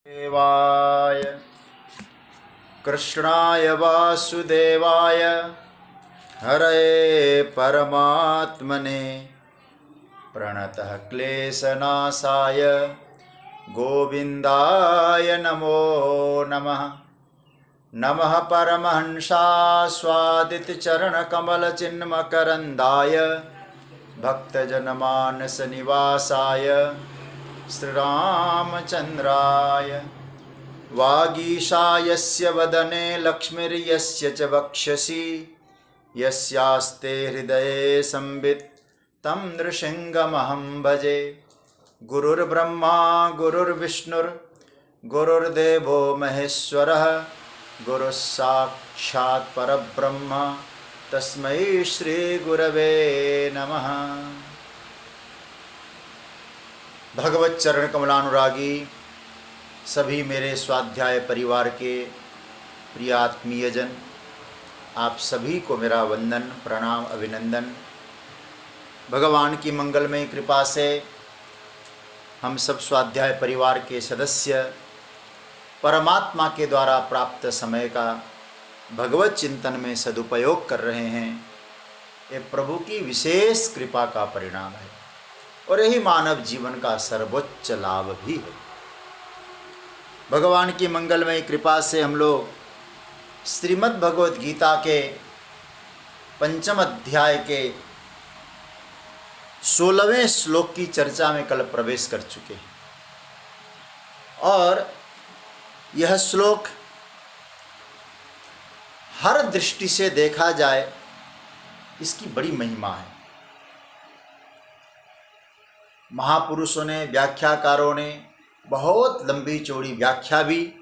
देवाय कृष्णाय वासुदेवाय हरये परमात्मने प्रणतः क्लेशनाशाय गोविन्दाय नमो नमः। नमः परमहंसास्वादितचरणकमलचिन्मकरन्दाय भक्तजनमानसनिवासाय श्रीरामचन्द्राय वागीशायस्य वदने लक्ष्मीर्यस्य च वक्षसि यस्यास्ते हृदये संवित् तं नृसिंहमहं भजे। गुरुर्ब्रह्मा गुरुर्विष्णुर्गुरुर्देवो महेश्वरः गुरुः साक्षात् परब्रह्म तस्मै श्रीगुरवे नमः। भगवत चरण कमलानुरागी सभी मेरे स्वाध्याय परिवार के प्रिय आत्मीयजन, आप सभी को मेरा वंदन प्रणाम अभिनंदन। भगवान की मंगलमय कृपा से हम सब स्वाध्याय परिवार के सदस्य परमात्मा के द्वारा प्राप्त समय का भगवत चिंतन में सदुपयोग कर रहे हैं। ये प्रभु की विशेष कृपा का परिणाम है और यही मानव जीवन का सर्वोच्च लाभ भी है। भगवान की मंगलमय कृपा से हम लोग श्रीमद् भगवद गीता के 5वें अध्याय के 16वें श्लोक की चर्चा में कल प्रवेश कर चुके हैं और यह श्लोक हर दृष्टि से देखा जाए इसकी बड़ी महिमा है। महापुरुषों ने, व्याख्याकारों ने बहुत लंबी चौड़ी व्याख्या भी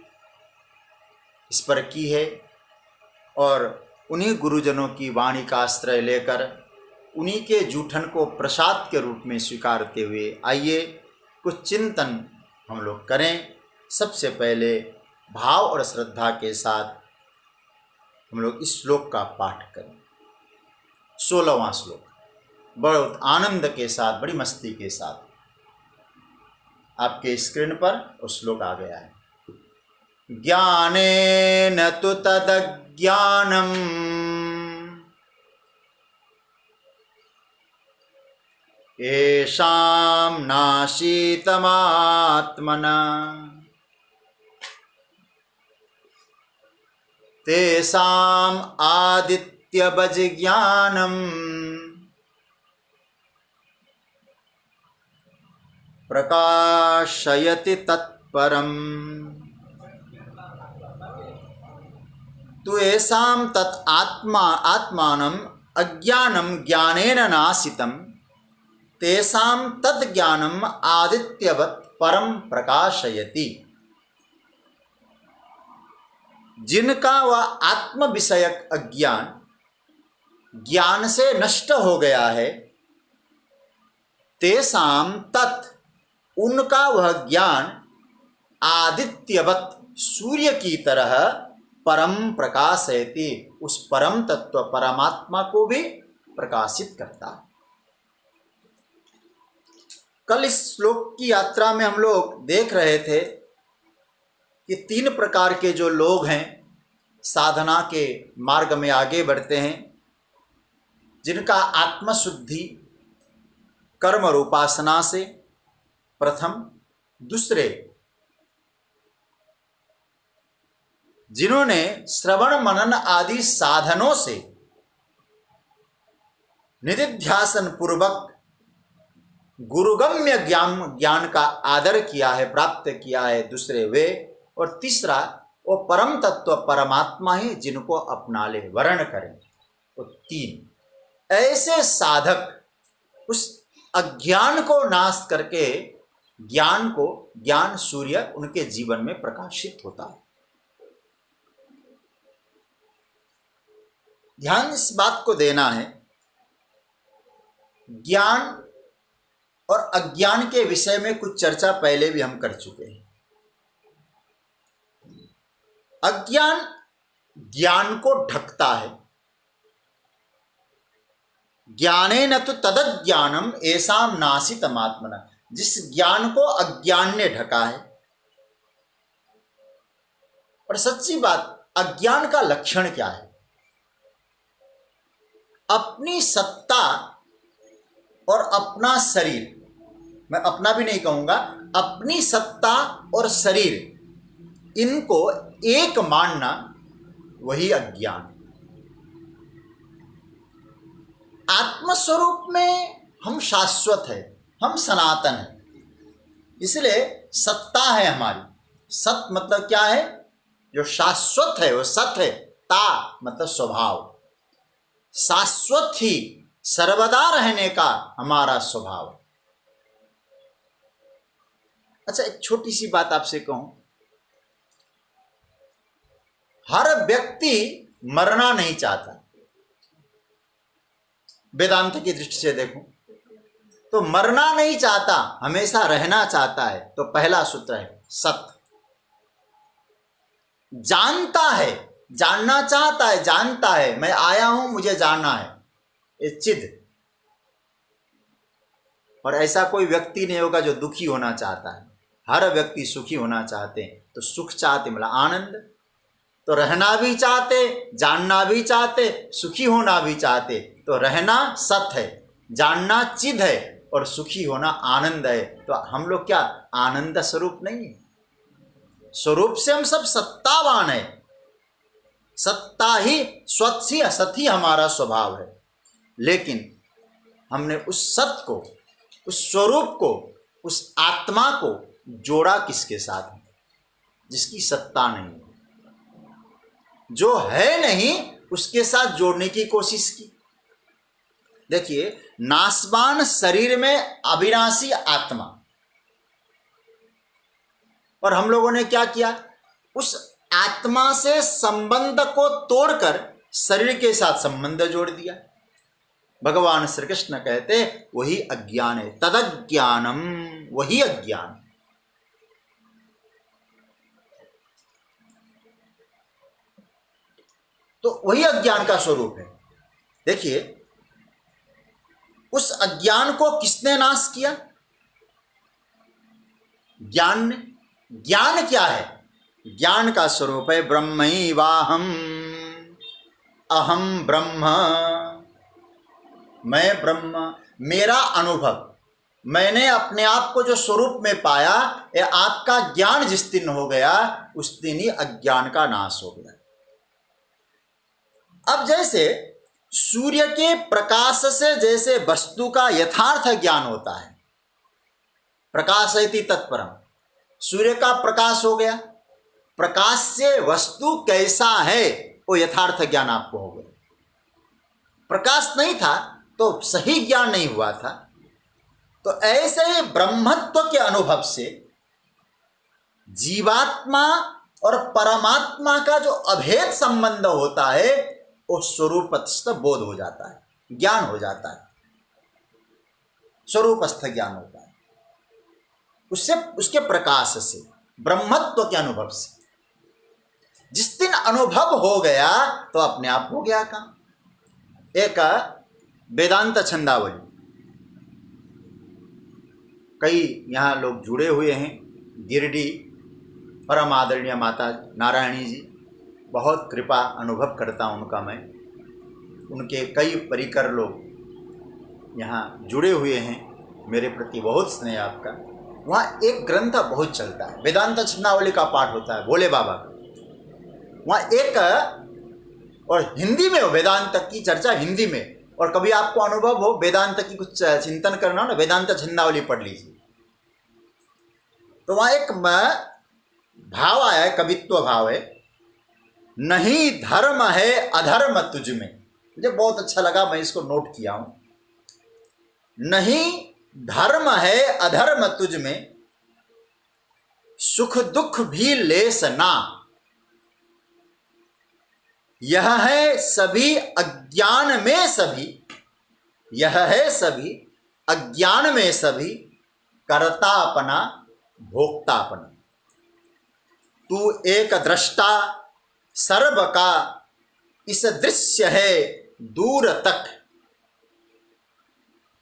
इस पर की है और उन्हीं गुरुजनों की वाणी का आश्रय लेकर उन्हीं के जूठन को प्रसाद के रूप में स्वीकारते हुए आइए कुछ चिंतन हम लोग करें। सबसे पहले भाव और श्रद्धा के साथ हम लोग इस श्लोक का पाठ करें। 16वां श्लोक बहुत आनंद के साथ, बड़ी मस्ती के साथ आपके स्क्रीन पर वो श्लोक आ गया है। ज्ञानेन तु तदज्ञानम् येषां नाशीतमात्मना तेषाम् आदित्यवज् ज्ञानम् प्रकाशयति तत्परम् तु येषां तत् आत्मानम् अज्ञानं ज्ञानेन नाशितं तेषां तत् ज्ञानम् आदित्यवत् परम प्रकाशयति। जिनका वह आत्म विषयक अज्ञान ज्ञान से नष्ट हो गया है, तेषां तत् उनका वह ज्ञान आदित्यवत् सूर्य की तरह परम प्रकाशयति, उस परम तत्व परमात्मा को भी प्रकाशित करता है। कल इस श्लोक की यात्रा में हम लोग देख रहे थे कि 3 प्रकार के जो लोग हैं साधना के मार्ग में आगे बढ़ते हैं, जिनका आत्मशुद्धि कर्म और उपासना से प्रथम, दूसरे जिन्होंने श्रवण मनन आदि साधनों से निधिध्यासन पूर्वक गुरुगम्य ज्ञान का आदर किया है, प्राप्त किया है, दूसरे वे, और तीसरा वो परम तत्व परमात्मा ही जिनको अपना ले, वर्ण करें। तो 3 ऐसे साधक उस अज्ञान को नाश करके ज्ञान सूर्य उनके जीवन में प्रकाशित होता है। ध्यान इस बात को देना है, ज्ञान और अज्ञान के विषय में कुछ चर्चा पहले भी हम कर चुके हैं। अज्ञान ज्ञान को ढकता है। ज्ञानेन तु तदज्ञानम् येषां नाशितमात्मना, जिस ज्ञान को अज्ञान ने ढका है, और सच्ची बात, अज्ञान का लक्षण क्या है? अपनी सत्ता और अपना शरीर, मैं अपना भी नहीं कहूंगा, अपनी सत्ता और शरीर, इनको एक मानना, वही अज्ञान। आत्मस्वरूप में हम शाश्वत है, हम सनातन है, इसलिए सत्ता है हमारी। सत मतलब क्या है? जो शाश्वत है वो सत है। ता मतलब स्वभाव, शाश्वत ही सर्वदा रहने का हमारा स्वभाव। अच्छा, एक छोटी सी बात आपसे कहूं, हर व्यक्ति मरना नहीं चाहता। वेदांत की दृष्टि से देखो तो मरना नहीं चाहता, हमेशा रहना चाहता है। तो पहला सूत्र है सत। जानता है, जानना चाहता है, जानता है मैं आया हूं, मुझे जानना है, ये चिद। और ऐसा कोई व्यक्ति नहीं होगा जो दुखी होना चाहता है। हर व्यक्ति सुखी होना चाहते हैं। तो सुख चाहते मतलब आनंद, तो रहना भी चाहते, जानना भी चाहते, सुखी होना भी चाहते। तो रहना सत है, जानना चिद है और सुखी होना आनंद है। तो हम लोग क्या आनंद स्वरूप नहीं है? स्वरूप से हम सब सत्तावान है। सत्ता ही स्वच्छ असत ही हमारा स्वभाव है। लेकिन हमने उस सत को, उस स्वरूप को, उस आत्मा को जोड़ा किसके साथ? जिसकी सत्ता नहीं, जो है नहीं, उसके साथ जोड़ने की कोशिश की। देखिए, नासवान शरीर में अविनाशी आत्मा, और हम लोगों ने क्या किया? उस आत्मा से संबंध को तोड़कर शरीर के साथ संबंध जोड़ दिया। भगवान श्री कृष्ण कहते वही अज्ञान है, तदज्ञानम, वही अज्ञान। तो वही अज्ञान का स्वरूप है। देखिए, उस अज्ञान को किसने नाश किया? ज्ञान ने। ज्ञान क्या है? ज्ञान का स्वरूप है ब्रह्मैवाहम, अहम ब्रह्म, मैं ब्रह्म। मेरा अनुभव, मैंने अपने आप को जो स्वरूप में पाया, ये आपका ज्ञान जिस दिन हो गया, उस दिन ही अज्ञान का नाश हो गया। अब जैसे सूर्य के प्रकाश से जैसे वस्तु का यथार्थ ज्ञान होता है, प्रकाशयति तत्परम, सूर्य का प्रकाश हो गया, प्रकाश से वस्तु कैसा है वो यथार्थ ज्ञान आपको हो गया। प्रकाश नहीं था तो सही ज्ञान नहीं हुआ था। तो ऐसे ही ब्रह्मत्व के अनुभव से जीवात्मा और परमात्मा का जो अभेद संबंध होता है, वो स्वरूपस्थ बोध हो जाता है, ज्ञान हो जाता है, स्वरूपस्थ ज्ञान होता है। उससे, उसके प्रकाश से, ब्रह्मत्व के अनुभव से जिस दिन अनुभव हो गया तो अपने आप हो गया काम। एक वेदांत छंदावली, कई यहाँ लोग जुड़े हुए हैं, गिरडी परम आदरणीय माता नारायणी जी, बहुत कृपा अनुभव करता हूँ उनका मैं। उनके कई परिकर लोग यहाँ जुड़े हुए हैं, मेरे प्रति बहुत स्नेह आपका। वहाँ एक ग्रंथ बहुत चलता है, वेदांत छंदावली का पाठ होता है भोले बाबा का। वहाँ एक, और हिंदी में हो, वेदांत की चर्चा हिंदी में। और कभी आपको अनुभव हो वेदांत की कुछ चिंतन करना हो ना, वेदांत छंदावली पढ़ लीजिए। तो वहाँ एक भाव आया है, कवित्व भाव है, नहीं धर्म है अधर्म तुझ में। मुझे बहुत अच्छा लगा, मैं इसको नोट किया हूं। नहीं धर्म है अधर्म तुझ में, सुख दुख भी लेस ना, यह है सभी अज्ञान में सभी, यह है सभी अज्ञान में सभी, करता अपना भोक्ता अपना। तू एक दृष्टा सर्व का इस दृश्य है दूर तक,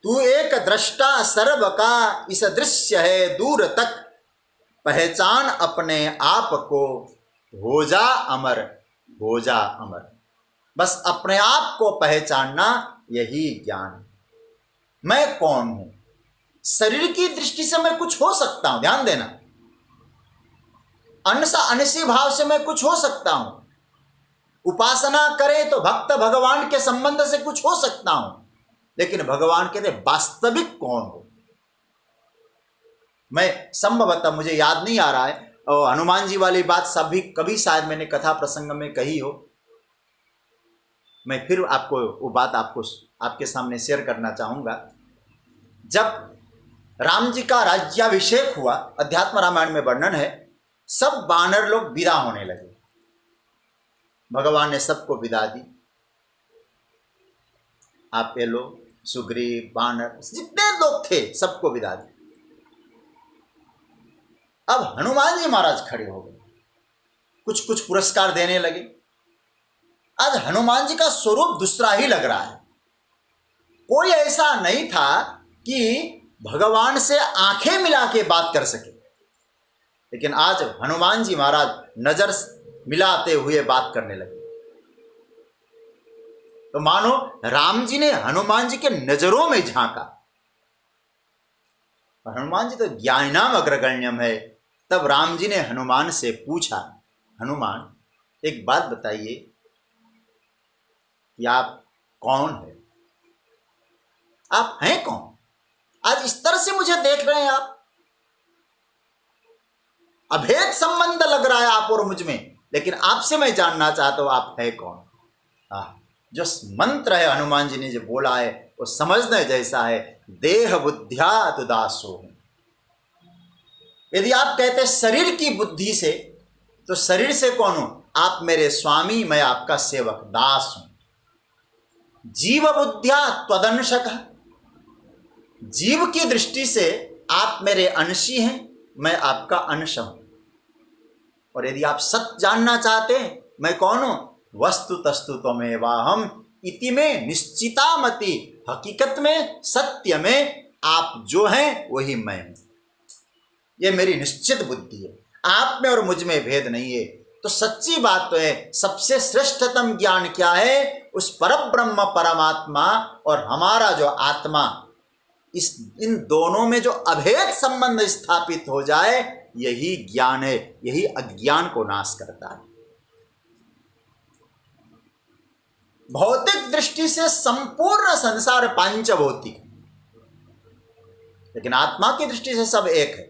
तू एक दृष्टा सर्व का इस दृश्य है दूर तक, पहचान अपने आप को हो जा अमर, हो जा अमर। बस अपने आप को पहचानना यही ज्ञान है। मैं कौन हूं? शरीर की दृष्टि से मैं कुछ हो सकता हूं, ध्यान देना। अनसा अनसी भाव से मैं कुछ हो सकता हूं। उपासना करें तो भक्त भगवान के संबंध से कुछ हो सकता हूं, लेकिन भगवान कहते वास्तविक कौन हो? मैं संभवतः, मुझे याद नहीं आ रहा है, और हनुमान जी वाली बात सभी कभी शायद मैंने कथा प्रसंग में कही हो। मैं फिर आपको वो बात आपके सामने शेयर करना चाहूंगा। जब राम जी का राज्याभिषेक हुआ, अध्यात्म रामायण में वर्णन है, सब वानर लोग विदा होने लगे। भगवान ने सबको विदा दी। आप ये लो, सुग्रीव, वानर, जितने लोग थे सबको विदा दी। अब हनुमान जी महाराज खड़े हो गए, कुछ कुछ पुरस्कार देने लगे। आज हनुमान जी का स्वरूप दूसरा ही लग रहा है। कोई ऐसा नहीं था कि भगवान से आंखें मिला के बात कर सके, लेकिन आज हनुमान जी महाराज नजर मिलाते हुए बात करने लगे। तो मानो राम जी ने हनुमान जी के नजरों में झांका। हनुमान जी तो ज्ञानाम अग्रगण्यम है। तब राम जी ने हनुमान से पूछा, हनुमान एक बात बताइए कि आप कौन है? आप हैं कौन? आज इस तरह से मुझे देख रहे हैं आप, अभेद संबंध लग रहा है आप और मुझ में, लेकिन आपसे मैं जानना चाहता हूं आप है कौन? जो मंत्र है हनुमान जी ने जो बोला है वो समझने जैसा है। देह बुद्ध्या तुदासो। यदि आप कहते शरीर की बुद्धि से, तो शरीर से कौन हूं? आप मेरे स्वामी, मैं आपका सेवक दास हूं। जीव बुद्ध्या त्वदंशक। जीव की दृष्टि से आप मेरे अंशी हैं, मैं आपका अंश हूं। और यदि आप सत्य जानना चाहते हैं मैं कौन हूं, वस्तु तस्तु त्वमेवाहम् इति में निश्चिता मति। हकीकत में, सत्य में आप जो हैं वही मैं हूं। ये मेरी निश्चित बुद्धि है, आप में और मुझ में भेद नहीं है। तो सच्ची बात तो है, सबसे श्रेष्ठतम ज्ञान क्या है? उस परब्रह्म परमात्मा और हमारा जो आत्मा, इन दोनों में जो अभेद संबंध स्थापित हो जाए, यही ज्ञान है। यही अज्ञान को नाश करता है। भौतिक दृष्टि से संपूर्ण संसार पांचभौतिक, लेकिन आत्मा की दृष्टि से सब एक है।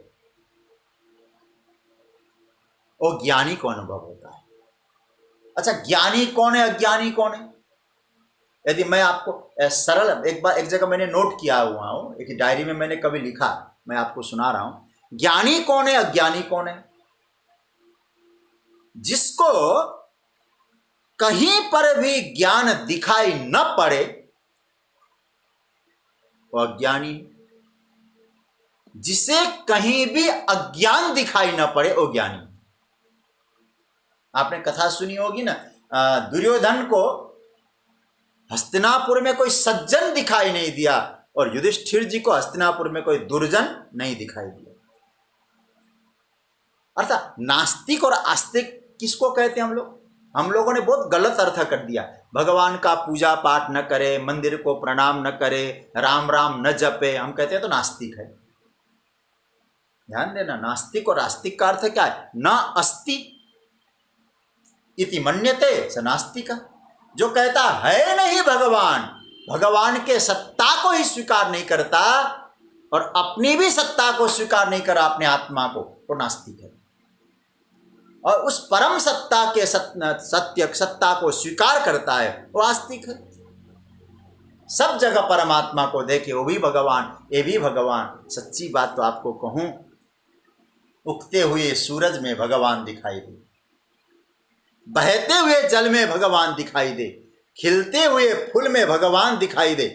वो ज्ञानी को अनुभव होता है। अच्छा, ज्ञानी कौन है, अज्ञानी कौन है? यदि मैं आपको सरल, एक जगह मैंने नोट किया हुआ हूं, एक डायरी में मैंने कभी लिखा, मैं आपको सुना रहा हूं। ज्ञानी कौन है, अज्ञानी कौन है? जिसको कहीं पर भी ज्ञान दिखाई न पड़े वो अज्ञानी। जिसे कहीं भी अज्ञान दिखाई न पड़े वो ज्ञानी। आपने कथा सुनी होगी ना, दुर्योधन को हस्तिनापुर में कोई सज्जन दिखाई नहीं दिया और युधिष्ठिर जी को हस्तिनापुर में कोई दुर्जन नहीं दिखाई दिया। अर्थात नास्तिक और आस्तिक किसको कहते हैं हम लोगों ने बहुत गलत अर्थ कर दिया। भगवान का पूजा पाठ न करे, मंदिर को प्रणाम न करे, राम राम न जपे, हम कहते हैं तो नास्तिक है। ध्यान देना, नास्तिक और आस्तिक का अर्थ क्या है? न अस्ति इति मन्यते स नास्तिक। जो कहता है नहीं भगवान, भगवान के सत्ता को ही स्वीकार नहीं करता और अपनी भी सत्ता को स्वीकार नहीं करा अपने आत्मा को, वो नास्तिक है। और उस परम सत्ता के सत्ता को स्वीकार करता है वो आस्तिक है। सब जगह परमात्मा को देखे, वो भी भगवान, ये भी भगवान। सच्ची बात तो आपको कहूं, उगते हुए सूरज में भगवान दिखाई दे, बहते हुए जल में भगवान दिखाई दे, खिलते हुए फूल में भगवान दिखाई दे,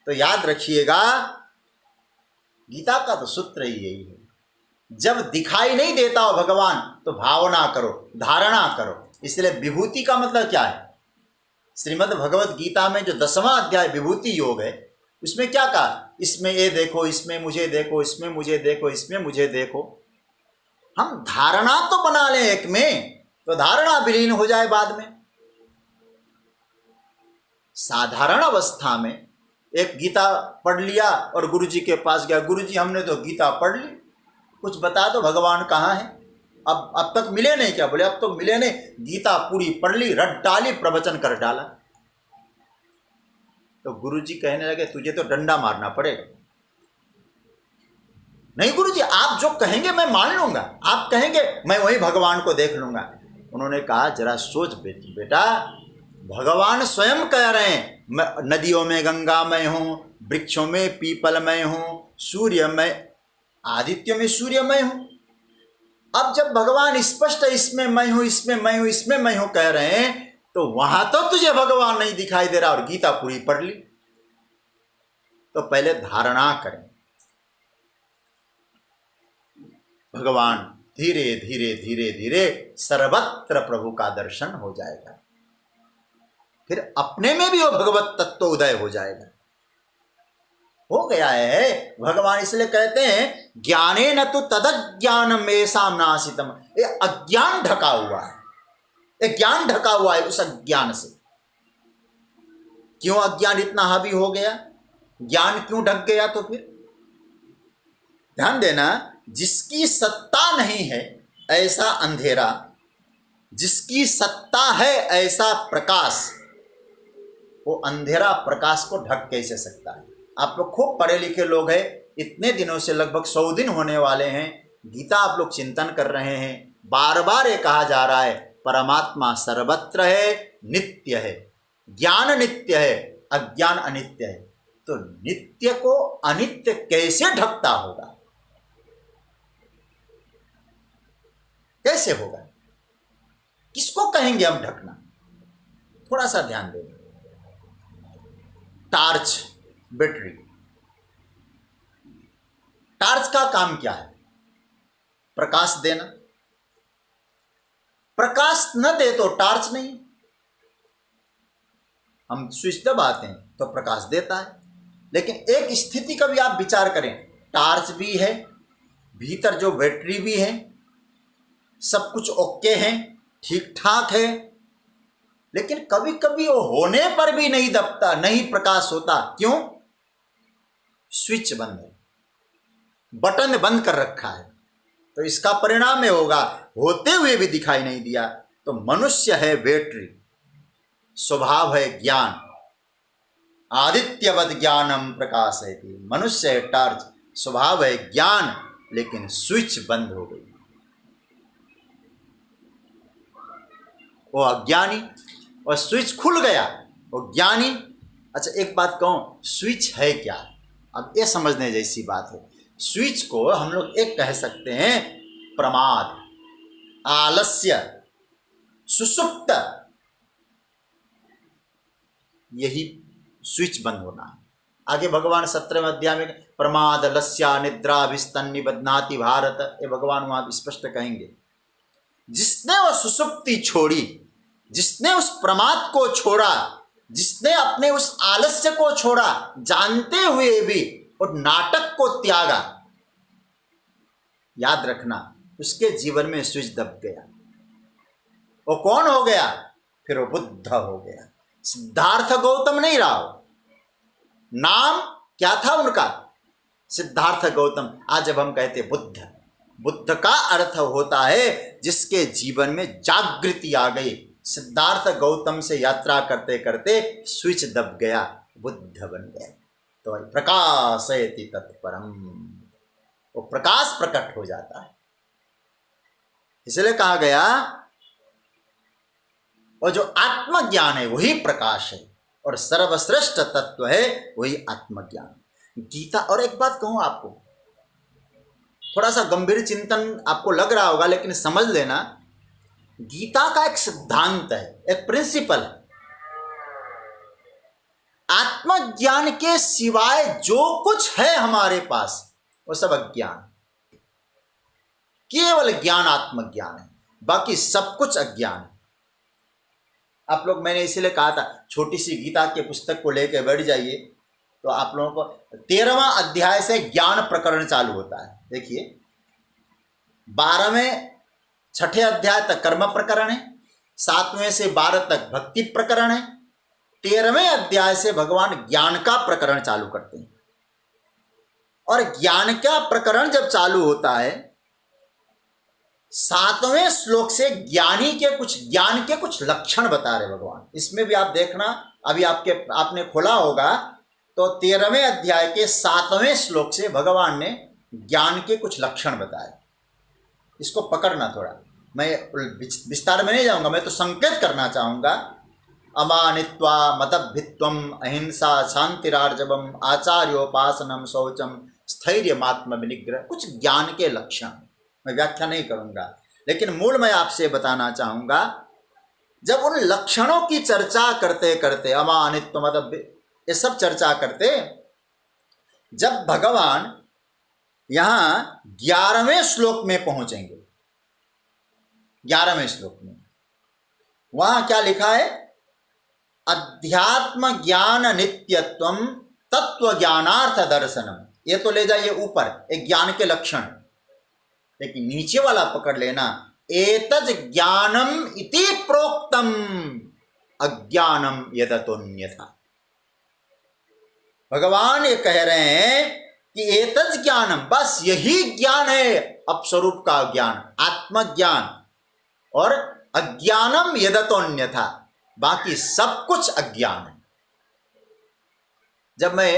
तो याद रखिएगा गीता का तो सूत्र ही यही है। जब दिखाई नहीं देता हो भगवान तो भावना करो, धारणा करो। इसलिए विभूति का मतलब क्या है? श्रीमद् भगवत गीता में जो 10वां अध्याय विभूति योग है, उसमें क्या कहा? इसमें ये देखो, इसमें मुझे देखो, इसमें मुझे देखो, इसमें मुझे देखो। हम धारणा तो बना लें एक में, तो धारणा विलीन हो जाए बाद में। साधारण अवस्था में एक गीता पढ़ लिया और गुरुजी के पास गया, गुरुजी हमने तो गीता पढ़ ली, कुछ बता दो भगवान कहाँ है। अब तक मिले नहीं क्या? बोले अब तो मिले नहीं, गीता पूरी पढ़ ली, रट डाली, प्रवचन कर डाला। तो गुरुजी कहने लगे तुझे तो डंडा मारना पड़ेगा। नहीं गुरुजी, आप जो कहेंगे मैं मान लूंगा, आप कहेंगे मैं वही भगवान को देख लूंगा। उन्होंने कहा जरा सोच बेटा, भगवान स्वयं कह रहे हैं नदियों में गंगा मैं हूं, वृक्षों में पीपल मैं हूं, सूर्य में, आदित्यों में सूर्य मैं हूं। अब जब भगवान स्पष्ट इसमें मैं हूं, इसमें मैं हूं, इसमें मैं हूं कह रहे हैं, तो वहां तो तुझे भगवान नहीं दिखाई दे रहा और गीता पूरी पढ़ ली। तो पहले धारणा करें, भगवान धीरे धीरे धीरे धीरे सर्वत्र प्रभु का दर्शन हो जाएगा, फिर अपने में भी वो भगवत तत्व उदय हो जाएगा। हो गया है। भगवान इसलिए कहते हैं ज्ञाने न तो तदज्ञानम ऐसाम नासितम, ये अज्ञान ढका हुआ है, ये ज्ञान ढका हुआ है उस अज्ञान से। क्यों अज्ञान इतना हावी हो गया? ज्ञान क्यों ढक गया? तो फिर ध्यान देना, जिसकी सत्ता नहीं है ऐसा अंधेरा, जिसकी सत्ता है ऐसा प्रकाश, वो अंधेरा प्रकाश को ढक कैसे सकता है? आप लोग खूब पढ़े लिखे लोग हैं, इतने दिनों से लगभग 100 दिन होने वाले हैं, गीता आप लोग चिंतन कर रहे हैं, बार बार ये कहा जा रहा है परमात्मा सर्वत्र है, नित्य है, ज्ञान नित्य है, अज्ञान अनित्य है। तो नित्य को अनित्य कैसे ढकता होगा? कैसे होगा? किसको कहेंगे हम ढकना? थोड़ा सा ध्यान देना। टार्च, बैटरी, टार्च का काम क्या है? प्रकाश देना। प्रकाश न दे तो टार्च नहीं। हम स्विच दबाते हैं तो प्रकाश देता है, लेकिन एक स्थिति का भी आप विचार करें, टार्च भी है, भीतर जो बैटरी भी है, सब कुछ ओके है, ठीक ठाक है, लेकिन कभी कभी वो होने पर भी नहीं दबता, नहीं प्रकाश होता। क्यों? स्विच बंद है, बटन बंद कर रखा है। तो इसका परिणाम यह होगा, होते हुए भी दिखाई नहीं दिया। तो मनुष्य है बैटरी, स्वभाव है ज्ञान, आदित्यवत ज्ञानम प्रकाश है। मनुष्य है टार्च, स्वभाव है ज्ञान, लेकिन स्विच बंद हो गई, वो अज्ञानी, और स्विच खुल गया, वो ज्ञानी। अच्छा एक बात कहूं, स्विच है क्या? अब ये समझने जैसी बात है। स्विच को हम लोग एक कह सकते हैं प्रमाद, आलस्य, सुसुप्त, यही स्विच बंद होना है। आगे भगवान 17वें अध्याय में प्रमाद लस्या निद्रा विस्तन्नि बदनाति भारत, ये भगवान वहां स्पष्ट कहेंगे। जिसने वो सुसुप्ति छोड़ी, जिसने उस प्रमाद को छोड़ा, जिसने अपने उस आलस्य को छोड़ा, जानते हुए भी और नाटक को त्यागा, याद रखना उसके जीवन में स्विच दब गया। वो कौन हो गया? फिर वो बुद्ध हो गया। सिद्धार्थ गौतम नहीं रहा, नाम क्या था उनका? सिद्धार्थ गौतम। आज जब हम कहते बुद्ध, बुद्ध का अर्थ होता है जिसके जीवन में जागृति आ गई। सिद्धार्थ गौतम से यात्रा करते करते स्विच दब गया, बुद्ध बन गया। तो प्रकाशयति तत्परम, वो प्रकाश प्रकट हो जाता है। इसलिए कहा गया और जो आत्मज्ञान है वही प्रकाश है, और सर्वश्रेष्ठ तत्व है वही आत्मज्ञान। गीता, और एक बात कहूं आपको, थोड़ा सा गंभीर चिंतन आपको लग रहा होगा, लेकिन समझ लेना, गीता का एक सिद्धांत है, एक प्रिंसिपल है। आत्मज्ञान के सिवाय जो कुछ है हमारे पास वो सब अज्ञान, केवल ज्ञान आत्मज्ञान है, बाकी सब कुछ अज्ञान है। आप लोग, मैंने इसीलिए कहा था छोटी सी गीता के पुस्तक को लेकर बैठ जाइए, तो आप लोगों को 13वां अध्याय से ज्ञान प्रकरण चालू होता है। देखिए 12वें छठे अध्याय तक कर्म प्रकरण है, 7वें से 12 तक भक्ति प्रकरण है, 13वें अध्याय से भगवान ज्ञान का प्रकरण चालू करते हैं। और ज्ञान का प्रकरण जब चालू होता है, 7वें श्लोक से ज्ञान के कुछ लक्षण बता रहे भगवान। इसमें भी आप देखना, अभी आपने खोला होगा तो 13वें अध्याय के 7वें श्लोक से भगवान ने ज्ञान के कुछ लक्षण बताए। इसको पकड़ना थोड़ा, मैं विस्तार में नहीं जाऊंगा, मैं तो संकेत करना चाहूंगा। अमानित्वा मतभित्वम अहिंसा शांतिरार्जवम आचार्योपासनम शौचम स्थैर्यमात्म विनिग्रह, कुछ ज्ञान के लक्षण। मैं व्याख्या नहीं करूंगा, लेकिन मूल मैं आपसे बताना चाहूंगा, जब उन लक्षणों की चर्चा करते करते, अमानित्व मतलब ये सब चर्चा करते, जब भगवान यहां 11वें श्लोक में पहुंचेंगे, 11वें श्लोक में वहां क्या लिखा है? अध्यात्म ज्ञान नित्यत्वम तत्व ज्ञानार्थ दर्शनम। ये तो ले जाइए ऊपर, एक ज्ञान के लक्षण, लेकिन नीचे वाला पकड़ लेना, एतज ज्ञानम इति प्रोक्तम अज्ञानम यदतोन्यथा। भगवान ये कह रहे हैं कि एतज ज्ञानम, बस यही ज्ञान है, अपस्वरूप का ज्ञान, आत्मज्ञान, और अज्ञानम यदतोन्यथा, बाकी सब कुछ अज्ञान है। जब मैं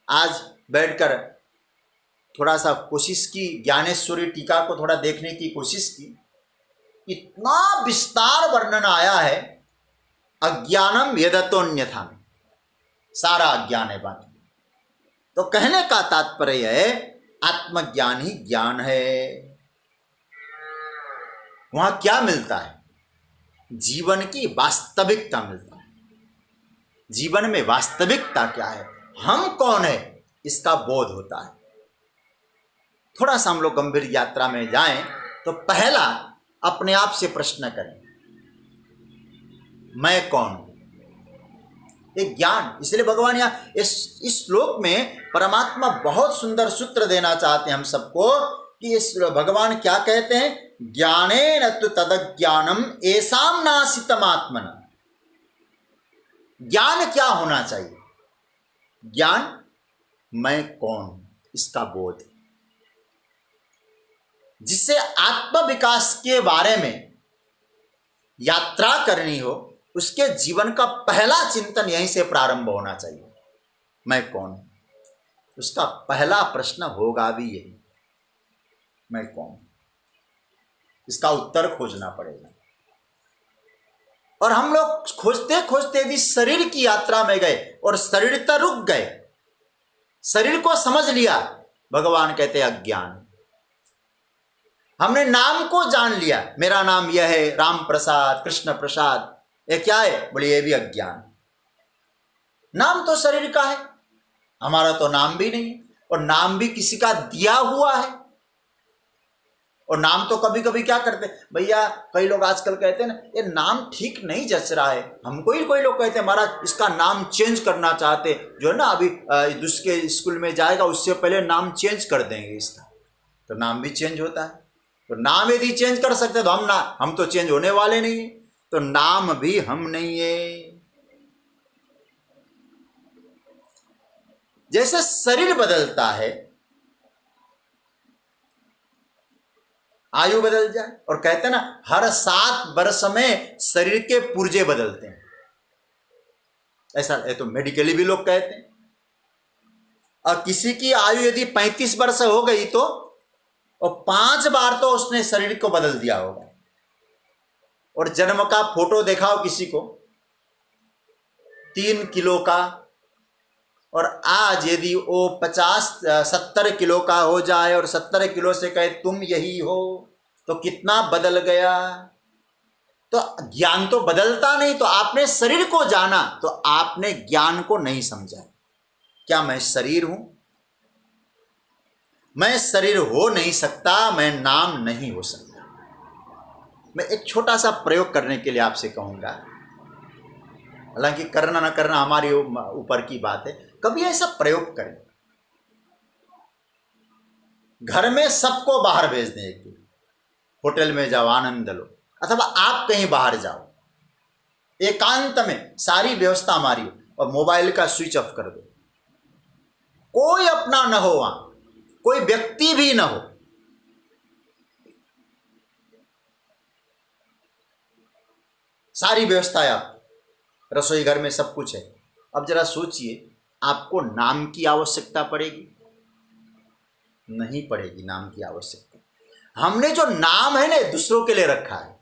आज बैठकर थोड़ा सा कोशिश की, ज्ञानेश्वरी टीका को थोड़ा देखने की कोशिश की, इतना विस्तार वर्णन आया है अज्ञानम यदतोन्यथा में, सारा अज्ञान है बाकी। तो कहने का तात्पर्य है आत्मज्ञान ही ज्ञान है। वहां क्या मिलता है? जीवन की वास्तविकता मिलता है। जीवन में वास्तविकता क्या है, हम कौन है, इसका बोध होता है। थोड़ा सा हम लोग गंभीर यात्रा में जाएं तो पहला अपने आप से प्रश्न करें, मैं कौन हूं? एक ज्ञान। इसलिए भगवान यहाँ इस श्लोक में परमात्मा बहुत सुंदर सूत्र देना चाहते हैं हम सबको, कि इस भगवान क्या कहते हैं? ज्ञानेन तु तदज्ञानम एसाम नासितम आत्मना। ज्ञान क्या होना चाहिए? ज्ञान मैं कौन हूं, इसका बोध, जिससे आत्म विकास के बारे में यात्रा करनी हो, उसके जीवन का पहला चिंतन यहीं से प्रारंभ होना चाहिए, मैं कौन हूं। उसका पहला प्रश्न होगा भी यही, मैं कौन। इसका उत्तर खोजना पड़ेगा। और हम लोग खोजते खोजते भी शरीर की यात्रा में गए और शरीर तक रुक गए, शरीर को समझ लिया, भगवान कहते हैं अज्ञान। हमने नाम को जान लिया, मेरा नाम यह है, राम प्रसाद, कृष्ण प्रसाद, ये क्या है? बोले ये भी अज्ञान। नाम तो शरीर का है, हमारा तो नाम भी नहीं, और नाम भी किसी का दिया हुआ है। और नाम तो कभी कभी क्या करते भैया, कई लोग आजकल कहते हैं ना, ये नाम ठीक नहीं जच रहा है, हमको ही कोई लोग कहते हैं महाराज इसका नाम चेंज करना चाहते, जो है ना अभी दूसरे स्कूल में जाएगा उससे पहले नाम चेंज कर देंगे इसका, तो नाम भी चेंज होता है। तो नाम यदि चेंज कर सकते तो हम तो चेंज होने वाले नहीं है, तो नाम भी हम नहीं है। जैसे शरीर बदलता है, आयु बदल जाए, और कहते हैं ना हर 7 वर्ष में शरीर के पुर्जे बदलते हैं, ऐसा है तो मेडिकली भी लोग कहते हैं। और किसी की आयु यदि 35 वर्ष हो गई तो, और 5 बार तो उसने शरीर को बदल दिया होगा। और जन्म का फोटो दिखाओ किसी को 3 किलो का, और आज यदि वो 50-70 किलो का हो जाए और 70 किलो से कहे तुम यही हो, तो कितना बदल गया। तो ज्ञान तो बदलता नहीं। तो आपने शरीर को जाना तो आपने ज्ञान को नहीं समझा। क्या मैं शरीर हूं? मैं शरीर हो नहीं सकता, मैं नाम नहीं हो सकता। मैं एक छोटा सा प्रयोग करने के लिए आपसे कहूंगा, हालांकि करना ना करना हमारे ऊपर की बात है। कभी ऐसा प्रयोग करें, घर में सबको बाहर भेज दें एक दिन, होटल में जाओ, आनंद लो, अथवा आप कहीं बाहर जाओ, एकांत में सारी व्यवस्था हमारी हो, और मोबाइल का स्विच ऑफ कर दो, कोई अपना न हो, वहां कोई व्यक्ति भी न हो, सारी व्यवस्था आप, रसोई घर में सब कुछ है। अब जरा सोचिए, आपको नाम की आवश्यकता पड़ेगी? नहीं पड़ेगी नाम की आवश्यकता। हमने जो नाम है ना दूसरों के लिए रखा है,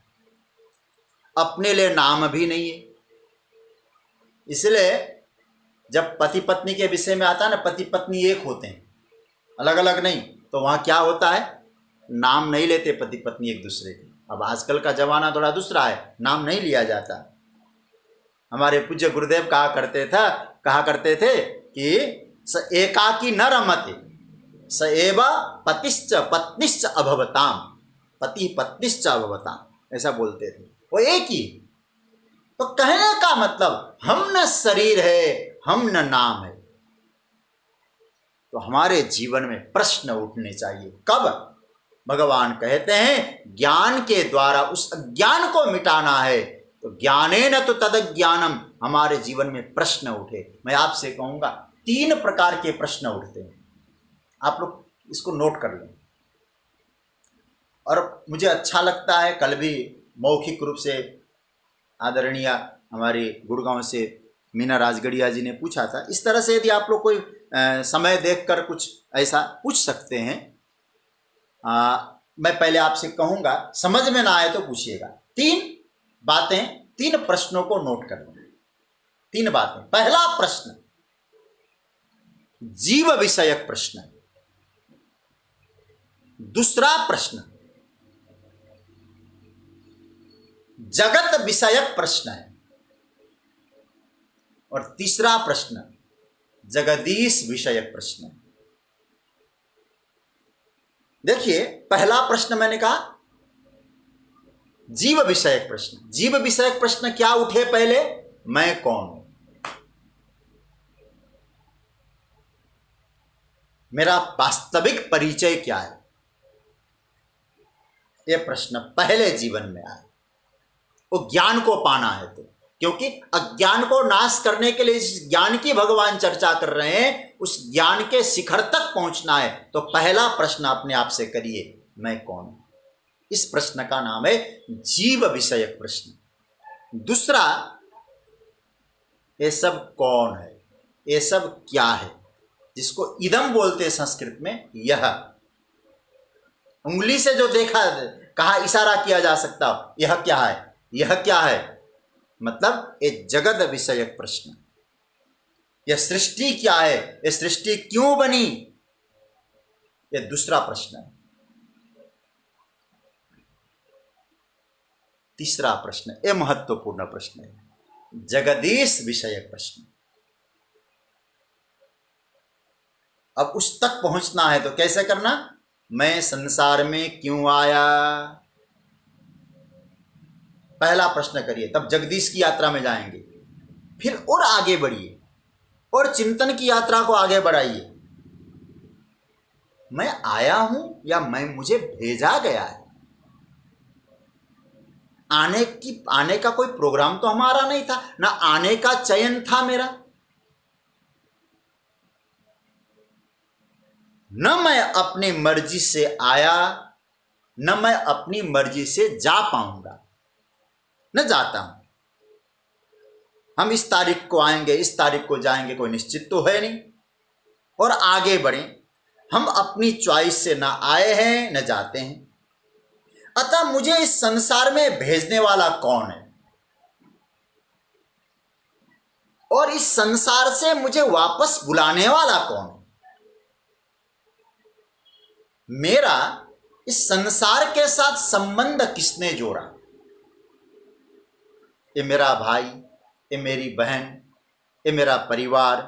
अपने लिए नाम भी नहीं है। इसलिए जब पति पत्नी के विषय में आता है ना, पति पत्नी एक होते हैं, अलग अलग नहीं, तो वहाँ क्या होता है, नाम नहीं लेते पति पत्नी एक दूसरे के। अब आजकल का जमाना थोड़ा दूसरा है, नाम नहीं लिया जाता। हमारे पूज्य गुरुदेव कहा करते थे कि स एकाकी न रमते स एव पतिश्च पत्निश्च अभवताम, पति पत्निश्च अभवताम, ऐसा बोलते थे। वो एक ही। तो कहने का मतलब, हम न शरीर है, हम न नाम है। तो हमारे जीवन में प्रश्न उठने चाहिए। कब? भगवान कहते हैं ज्ञान के द्वारा उस अज्ञान को मिटाना है। तो ज्ञानेन तो तदज्ञानम, हमारे जीवन में प्रश्न उठे। मैं आपसे कहूंगा 3 प्रकार के प्रश्न उठते हैं, आप लोग इसको नोट कर लें। और मुझे अच्छा लगता है, कल भी मौखिक रूप से आदरणीय हमारे गुड़गांव से मीना राजगढ़िया जी ने पूछा था। इस तरह से यदि आप लोग कोई समय देखकर कुछ ऐसा पूछ सकते हैं। मैं पहले आपसे कहूँगा, समझ में ना आए तो पूछिएगा। 3 बातें, 3 प्रश्नों को नोट कर लें। 3 बातें। पहला प्रश्न जीव विषयक प्रश्न है। दूसरा प्रश्न जगत विषयक प्रश्न है। और तीसरा प्रश्न जगदीश विषयक प्रश्न है। देखिए, पहला प्रश्न मैंने कहा जीव विषयक प्रश्न। जीव विषयक प्रश्न क्या उठे पहले? मैं कौन हूं, मेरा वास्तविक परिचय क्या है, यह प्रश्न पहले जीवन में आए। वो ज्ञान को पाना है तो, क्योंकि अज्ञान को नाश करने के लिए इस ज्ञान की भगवान चर्चा कर रहे हैं, उस ज्ञान के शिखर तक पहुंचना है। तो पहला प्रश्न अपने आप से करिए, मैं कौन हूं। इस प्रश्न का नाम है जीव विषयक प्रश्न। दूसरा, ये सब कौन है, ये सब क्या है, जिसको इदम बोलते हैं संस्कृत में। यह उंगली से जो देखा, कहा, इशारा किया जा सकता हो, यह क्या है, यह क्या है, मतलब एक जगत विषयक प्रश्न। यह सृष्टि क्या है, यह सृष्टि क्यों बनी, यह दूसरा प्रश्न है। तीसरा प्रश्न, यह महत्वपूर्ण प्रश्न है, जगदीश विषयक प्रश्न। अब उस तक पहुंचना है तो कैसे करना? मैं संसार में क्यों आया, पहला प्रश्न करिए, तब जगदीश की यात्रा में जाएंगे। फिर और आगे बढ़िए और चिंतन की यात्रा को आगे बढ़ाइए। मैं आया हूं या मुझे भेजा गया है? आने का कोई प्रोग्राम तो हमारा नहीं था, ना आने का चयन था मेरा। न मैं अपनी मर्जी से आया, न मैं अपनी मर्जी से जा पाऊंगा, न जाता हूं। हम इस तारीख को आएंगे, इस तारीख को जाएंगे, कोई निश्चित तो है नहीं। और आगे बढ़े, हम अपनी चॉइस से ना आए हैं न जाते हैं। अतः मुझे इस संसार में भेजने वाला कौन है, और इस संसार से मुझे वापस बुलाने वाला कौन है? मेरा इस संसार के साथ संबंध किसने जोड़ा? ये मेरा भाई, ये मेरी बहन, ये मेरा परिवार,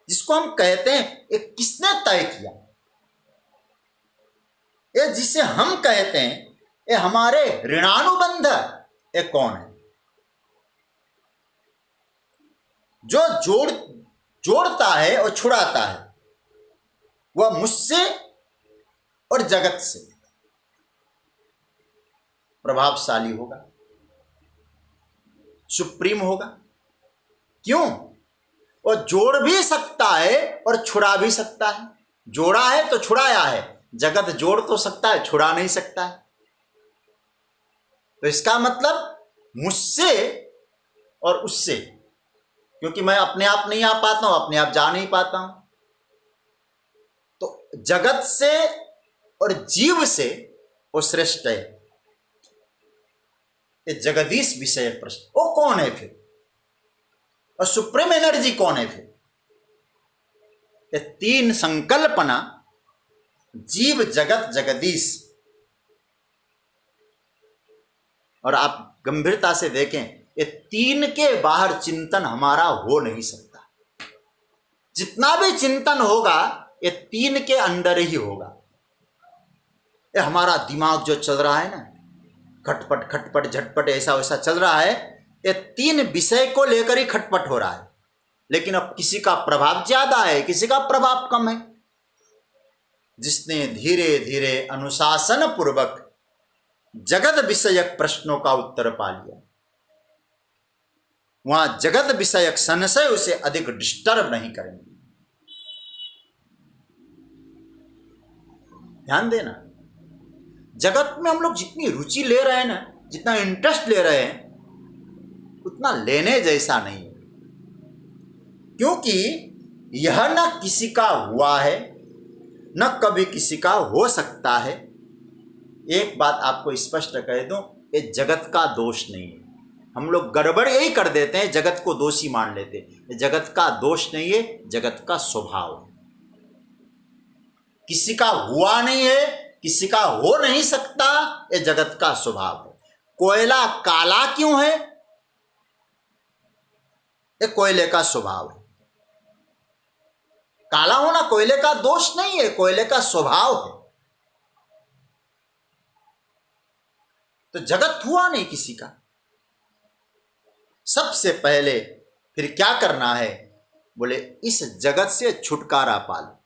जिसको हम कहते हैं, ये किसने तय किया? ये जिसे हम कहते हैं, ये हमारे ऋणानुबंध, ये कौन है? जो जोड़ता है और छुड़ाता है, वह मुझसे और जगत से। प्रभावशाली होगा, सुप्रीम होगा। क्यों? वो जोड़ भी सकता है और छुड़ा भी सकता है। जोड़ा है तो छुड़ाया है। जगत जोड़ तो सकता है, छुड़ा नहीं सकता है। तो इसका मतलब मुझसे और उससे, क्योंकि मैं अपने आप नहीं आ पाता हूं, अपने आप जा नहीं पाता हूं, तो जगत से और जीव से वो श्रेष्ठ है। ये जगदीश विषय प्रश्न, वो कौन है फिर? और सुप्रीम एनर्जी कौन है फिर? ये तीन संकल्पना, जीव, जगत, जगदीश। और आप गंभीरता से देखें, ये तीन के बाहर चिंतन हमारा हो नहीं सकता। जितना भी चिंतन होगा ये तीन के अंदर ही होगा। ये हमारा दिमाग जो चल रहा है ना, खटपट खटपट झटपट ऐसा वैसा चल रहा है, ये तीन विषय को लेकर ही खटपट हो रहा है। लेकिन अब किसी का प्रभाव ज्यादा है, किसी का प्रभाव कम है। जिसने धीरे धीरे अनुशासन पूर्वक जगत विषयक प्रश्नों का उत्तर पा लिया, वहां जगत विषयक संशय उसे अधिक डिस्टर्ब नहीं करेंगे। ध्यान देना, जगत में हम लोग जितनी रुचि ले रहे हैं ना, जितना इंटरेस्ट ले रहे हैं, उतना लेने जैसा नहीं है। क्योंकि यह न किसी का हुआ है, न कभी किसी का हो सकता है। एक बात आपको स्पष्ट कह दूं, ये जगत का दोष नहीं है। हम लोग गड़बड़ यही कर देते हैं, जगत को दोषी मान लेते हैं। ये जगत का दोष नहीं है, जगत का स्वभाव है। किसी का हुआ नहीं है, किसी का हो नहीं सकता, ये जगत का स्वभाव है। कोयला काला क्यों है? ये कोयले का स्वभाव है। काला होना कोयले का दोष नहीं है, कोयले का स्वभाव है। तो जगत हुआ नहीं किसी का। सबसे पहले फिर क्या करना है? बोले इस जगत से छुटकारा पालो।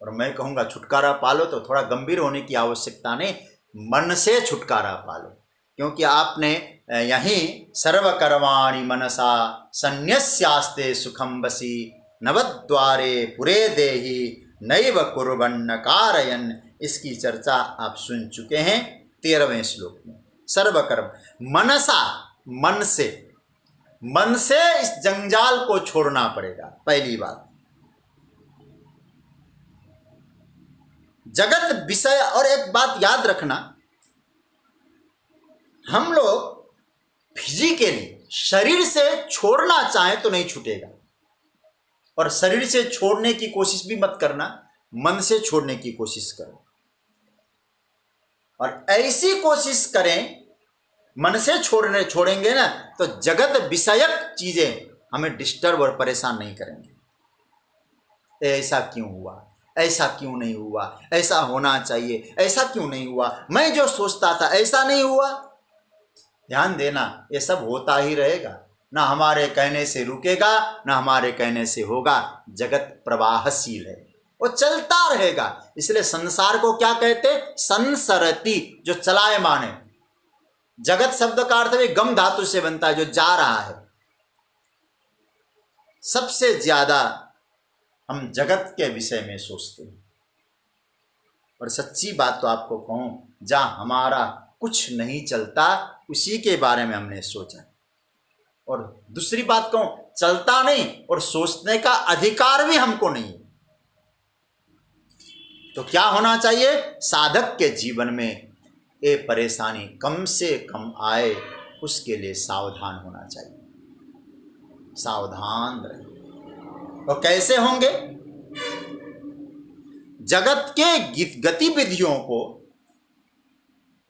और मैं कहूंगा छुटकारा पालो तो थोड़ा गंभीर होने की आवश्यकता नहीं, मन से छुटकारा पालो। क्योंकि आपने यहीं सर्वकर्माणि मनसा संन्यस्यास्ते सुखम बसी नवद्वारे पुरे देहि नैव कुर्वन्न कारयन्, इसकी चर्चा आप सुन चुके हैं 13वें श्लोक में। सर्वकर्म मनसा, मन से इस जंजाल को छोड़ना पड़ेगा। पहली बात, जगत विषय। और एक बात याद रखना, हम लोग फिजिकली शरीर से छोड़ना चाहें तो नहीं छूटेगा। और शरीर से छोड़ने की कोशिश भी मत करना, मन से छोड़ने की कोशिश करो। और ऐसी कोशिश करें, मन से छोड़ेंगे ना, तो जगत विषयक चीजें हमें डिस्टर्ब और परेशान नहीं करेंगे। ऐसा क्यों हुआ, ऐसा क्यों नहीं हुआ, ऐसा होना चाहिए, ऐसा क्यों नहीं हुआ, मैं जो सोचता था ऐसा नहीं हुआ। ध्यान देना, ये सब होता ही रहेगा, ना हमारे कहने से रुकेगा, ना हमारे कहने से होगा। जगत प्रवाहशील है, वो चलता रहेगा। इसलिए संसार को क्या कहते? संसरति, जो चलायमान है। जगत शब्द का अर्थ भी गम धातु से बनता है, जो जा रहा है। सबसे ज्यादा हम जगत के विषय में सोचते हैं। और सच्ची बात तो आपको कहूं, जहां हमारा कुछ नहीं चलता उसी के बारे में हमने सोचा। और दूसरी बात कहूं, चलता नहीं और सोचने का अधिकार भी हमको नहीं। तो क्या होना चाहिए? साधक के जीवन में ये परेशानी कम से कम आए, उसके लिए सावधान होना चाहिए। सावधान रहे। तो कैसे होंगे? जगत के गतिविधियों को,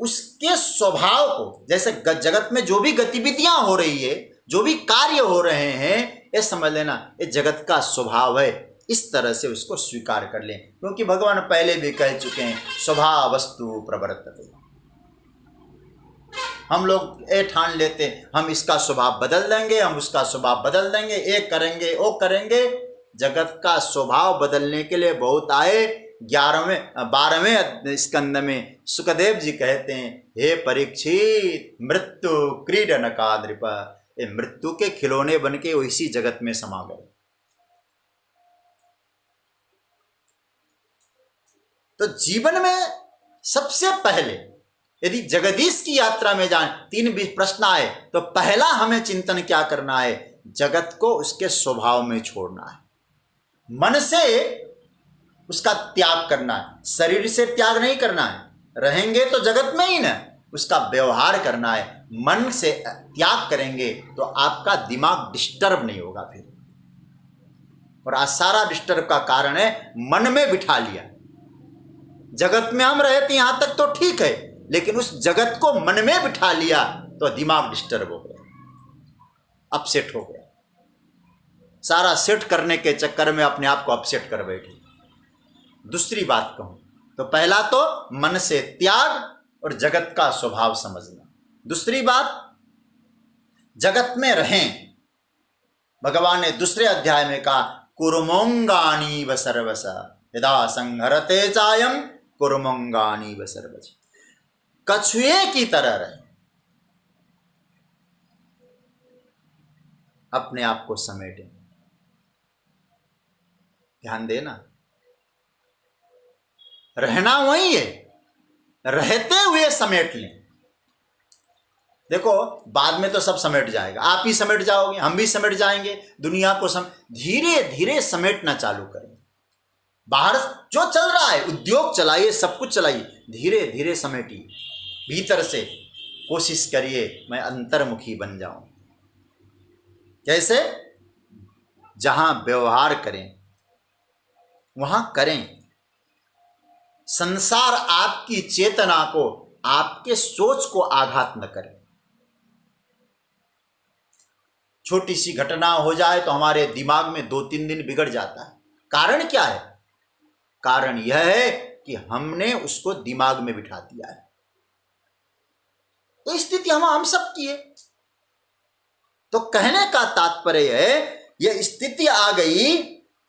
उसके स्वभाव को, जैसे जगत में जो भी गतिविधियां हो रही है, जो भी कार्य हो रहे हैं, ये समझ लेना ये जगत का स्वभाव है। इस तरह से उसको स्वीकार कर लें। क्योंकि भगवान पहले भी कह चुके हैं, स्वभाव वस्तु प्रवर्तते। हम लोग ये ठान लेते हैं हम इसका स्वभाव बदल देंगे, हम उसका स्वभाव बदल देंगे, ये करेंगे वो करेंगे। जगत का स्वभाव बदलने के लिए बहुत आए, 12वें स्कंद में सुखदेव जी कहते हैं, हे परीक्षित, मृत्यु क्रीडन का नृप, ये मृत्यु के खिलौने बन के इसी जगत में समा गए। तो जीवन में सबसे पहले यदि जगदीश की यात्रा में जाएं, 3 प्रश्न आए, तो पहला हमें चिंतन क्या करना है? जगत को उसके स्वभाव में छोड़ना है, मन से उसका त्याग करना है। शरीर से त्याग नहीं करना है, रहेंगे तो जगत में ही ना, उसका व्यवहार करना है। मन से त्याग करेंगे तो आपका दिमाग डिस्टर्ब नहीं होगा फिर। और आज सारा डिस्टर्ब का कारण है मन में बिठा लिया। जगत में हम रहे थे यहां तक तो ठीक है, लेकिन उस जगत को मन में बिठा लिया तो दिमाग डिस्टर्ब हो गया, अपसेट हो गया। सारा सेट करने के चक्कर में अपने आप को अपसेट कर बैठे। दूसरी बात कहूं तो पहला तो मन से त्याग और जगत का स्वभाव समझना। दूसरी बात, जगत में रहें। भगवान ने दूसरे अध्याय में कहा, कुरुमोंगानी व सर्वस यदा संहरते चायम कुरुमोंगानी व सर्वस। कछुए की तरह रहे, अपने आप को समेटें। ध्यान देना, रहना वही है, रहते हुए समेट लें। देखो बाद में तो सब समेट जाएगा, आप ही समेट जाओगे, हम भी समेट जाएंगे, दुनिया को धीरे धीरे समेटना चालू करें। बाहर जो चल रहा है, उद्योग चलाइए, सब कुछ चलाइए, धीरे धीरे समेटिए। भीतर से कोशिश करिए मैं अंतर्मुखी बन जाऊं। कैसे? जहां व्यवहार करें वहां करें। संसार आपकी चेतना को, आपके सोच को आघात न करे। छोटी सी घटना हो जाए तो हमारे दिमाग में 2-3 दिन बिगड़ जाता है। कारण क्या है? कारण यह है कि हमने उसको दिमाग में बिठा दिया है। तो स्थिति हम सब की है। तो कहने का तात्पर्य है, यह स्थिति आ गई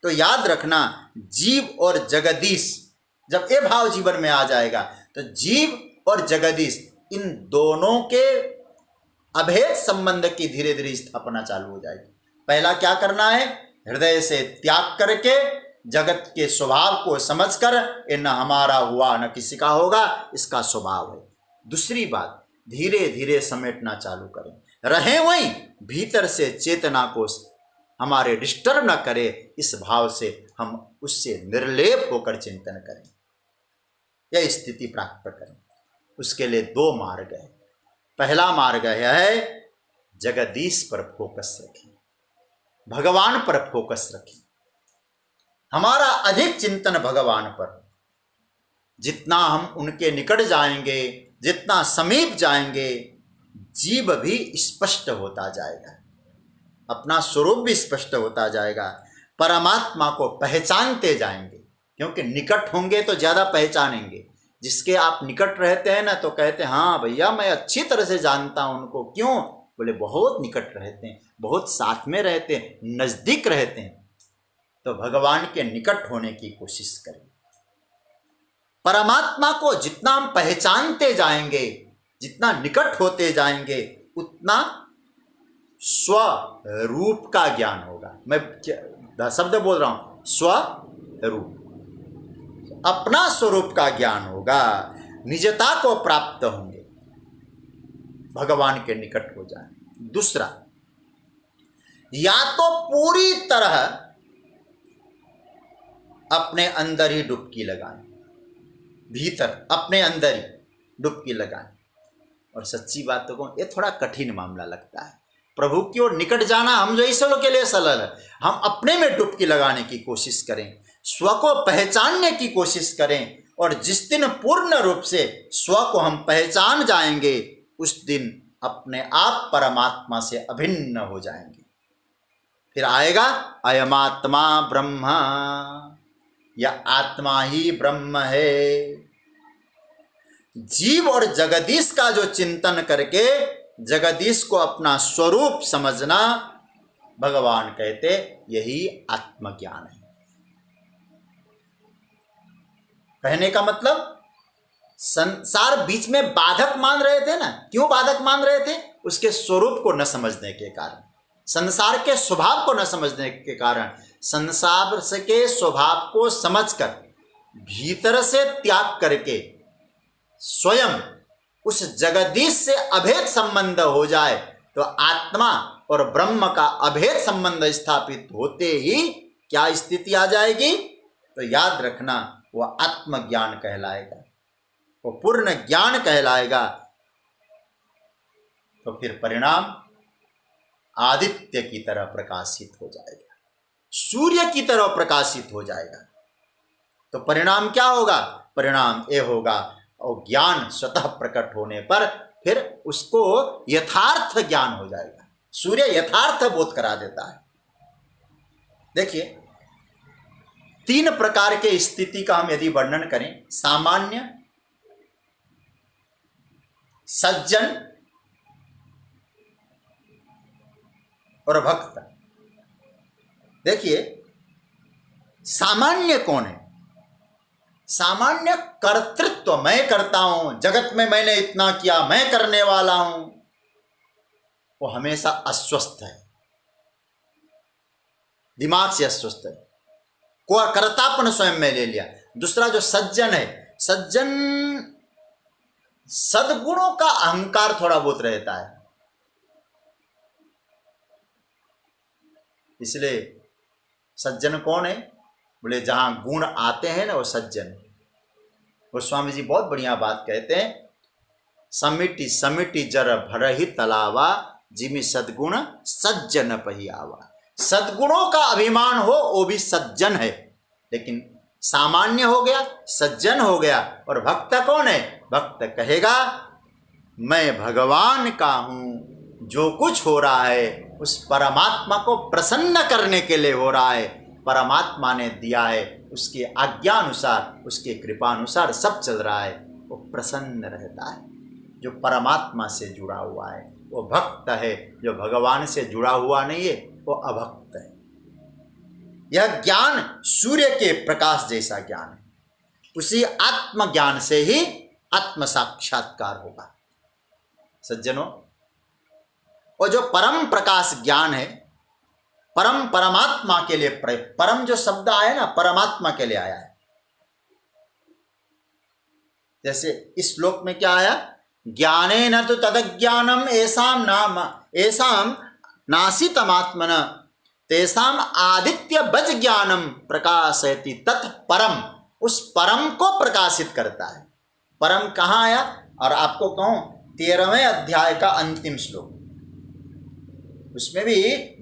तो याद रखना, जीव और जगदीश, जब ये भाव जीवन में आ जाएगा तो जीव और जगदीश इन दोनों के अभेद संबंध की धीरे धीरे स्थापना चालू हो जाएगी। पहला क्या करना है? हृदय से त्याग करके जगत के स्वभाव को समझकर, ये न हमारा हुआ न किसी का होगा, इसका स्वभाव है। दूसरी बात, धीरे धीरे समेटना चालू करें, रहें वहीं, भीतर से चेतना को हमारे डिस्टर्ब न करे, इस भाव से हम उससे निर्लेप होकर चिंतन करें, यह स्थिति प्राप्त करें। उसके लिए 2 मार्ग है। पहला मार्ग है जगदीश पर फोकस रखें, भगवान पर फोकस रखें। हमारा अधिक चिंतन भगवान पर, जितना हम उनके निकट जाएंगे, जितना समीप जाएंगे, जीव भी स्पष्ट होता जाएगा, अपना स्वरूप भी स्पष्ट होता जाएगा, परमात्मा को पहचानते जाएंगे। क्योंकि निकट होंगे तो ज़्यादा पहचानेंगे। जिसके आप निकट रहते हैं ना, तो कहते हैं हाँ भैया मैं अच्छी तरह से जानता हूं उनको। क्यों? बोले बहुत निकट रहते हैं, बहुत साथ में रहते हैं, नज़दीक रहते हैं। तो भगवान के निकट होने की कोशिश करें। परमात्मा को जितना हम पहचानते जाएंगे, जितना निकट होते जाएंगे, उतना स्वरूप का ज्ञान होगा। मैं शब्द बोल रहा हूं, स्वरूप, अपना स्वरूप का ज्ञान होगा, निजता को प्राप्त होंगे, भगवान के निकट हो जाए। दूसरा, या तो पूरी तरह अपने अंदर ही डुबकी लगाएं, भीतर अपने अंदर ही डुबकी लगाएं। और सच्ची बात तो कहूं, ये थोड़ा कठिन मामला लगता है। प्रभु की ओर निकट जाना हम जैसे लोग के लिए सरल है। हम अपने में डुबकी लगाने की कोशिश करें, स्व को पहचानने की कोशिश करें, और जिस दिन पूर्ण रूप से स्व को हम पहचान जाएंगे, उस दिन अपने आप परमात्मा से अभिन्न हो जाएंगे। फिर आएगा अयमात्मा ब्रह्म, या आत्मा ही ब्रह्म है। जीव और जगदीश का जो चिंतन करके जगदीश को अपना स्वरूप समझना, भगवान कहते यही आत्मज्ञान है। कहने का मतलब संसार बीच में बाधक मान रहे थे ना। क्यों बाधक मान रहे थे? उसके स्वरूप को न समझने के कारण, संसार के स्वभाव को न समझने के कारण। संसार के स्वभाव को समझकर भीतर से त्याग करके स्वयं उस जगदीश से अभेद संबंध हो जाए तो आत्मा और ब्रह्म का अभेद संबंध स्थापित होते ही क्या स्थिति आ जाएगी? तो याद रखना, वह आत्मज्ञान कहलाएगा, वो पूर्ण ज्ञान कहलाएगा। तो फिर परिणाम आदित्य की तरह प्रकाशित हो जाएगा, सूर्य की तरह प्रकाशित हो जाएगा। तो परिणाम क्या होगा? परिणाम ये होगा, और ज्ञान स्वतः प्रकट होने पर फिर उसको यथार्थ ज्ञान हो जाएगा। सूर्य यथार्थ बोध करा देता है। देखिए, 3 प्रकार के स्थिति का हम यदि वर्णन करें, सामान्य, सज्जन और भक्त। देखिए, सामान्य कौन है? सामान्य कर्तृत्व, मैं करता हूं, जगत में मैंने इतना किया, मैं करने वाला हूं, वो हमेशा अस्वस्थ है, दिमाग से अस्वस्थ है, को कर्तापन स्वयं में ले लिया। दूसरा जो सज्जन है, सज्जन सद्गुणों का अहंकार थोड़ा बहुत रहता है, इसलिए सज्जन कौन है? बोले जहां गुण आते हैं ना, वो सज्जन है। गोस्वामी जी बहुत बढ़िया बात कहते हैं, समिति समिति जर भरही तलावा, जिमि सद्गुण सज्जन पहियावा। सद्गुणों का अभिमान हो वो भी सज्जन है, लेकिन सामान्य हो गया, सज्जन हो गया। और भक्त कौन है? भक्त कहेगा मैं भगवान का हूं, जो कुछ हो रहा है उस परमात्मा को प्रसन्न करने के लिए हो रहा है, परमात्मा ने दिया है, उसके आज्ञानुसार, उसके कृपानुसार सब चल रहा है, वो प्रसन्न रहता है। जो परमात्मा से जुड़ा हुआ है वो भक्त है, जो भगवान से जुड़ा हुआ नहीं है वो अभक्त है। यह ज्ञान सूर्य के प्रकाश जैसा ज्ञान है, उसी आत्मज्ञान से ही आत्म साक्षात्कार होगा सज्जनों। और जो परम प्रकाश ज्ञान है, परम परमात्मा के लिए, परम जो शब्द आया ना, परमात्मा के लिए आया है। जैसे इस श्लोक में क्या आया? ज्ञाने न तो तदज्ञानम ऐसाम नासितमात्मन तेसाम आदित्य बज ज्ञानम प्रकाशयति तत् परम। उस परम को प्रकाशित करता है। परम कहाँ आया? और आपको कहूं 13वें अध्याय का अंतिम श्लोक, उसमें भी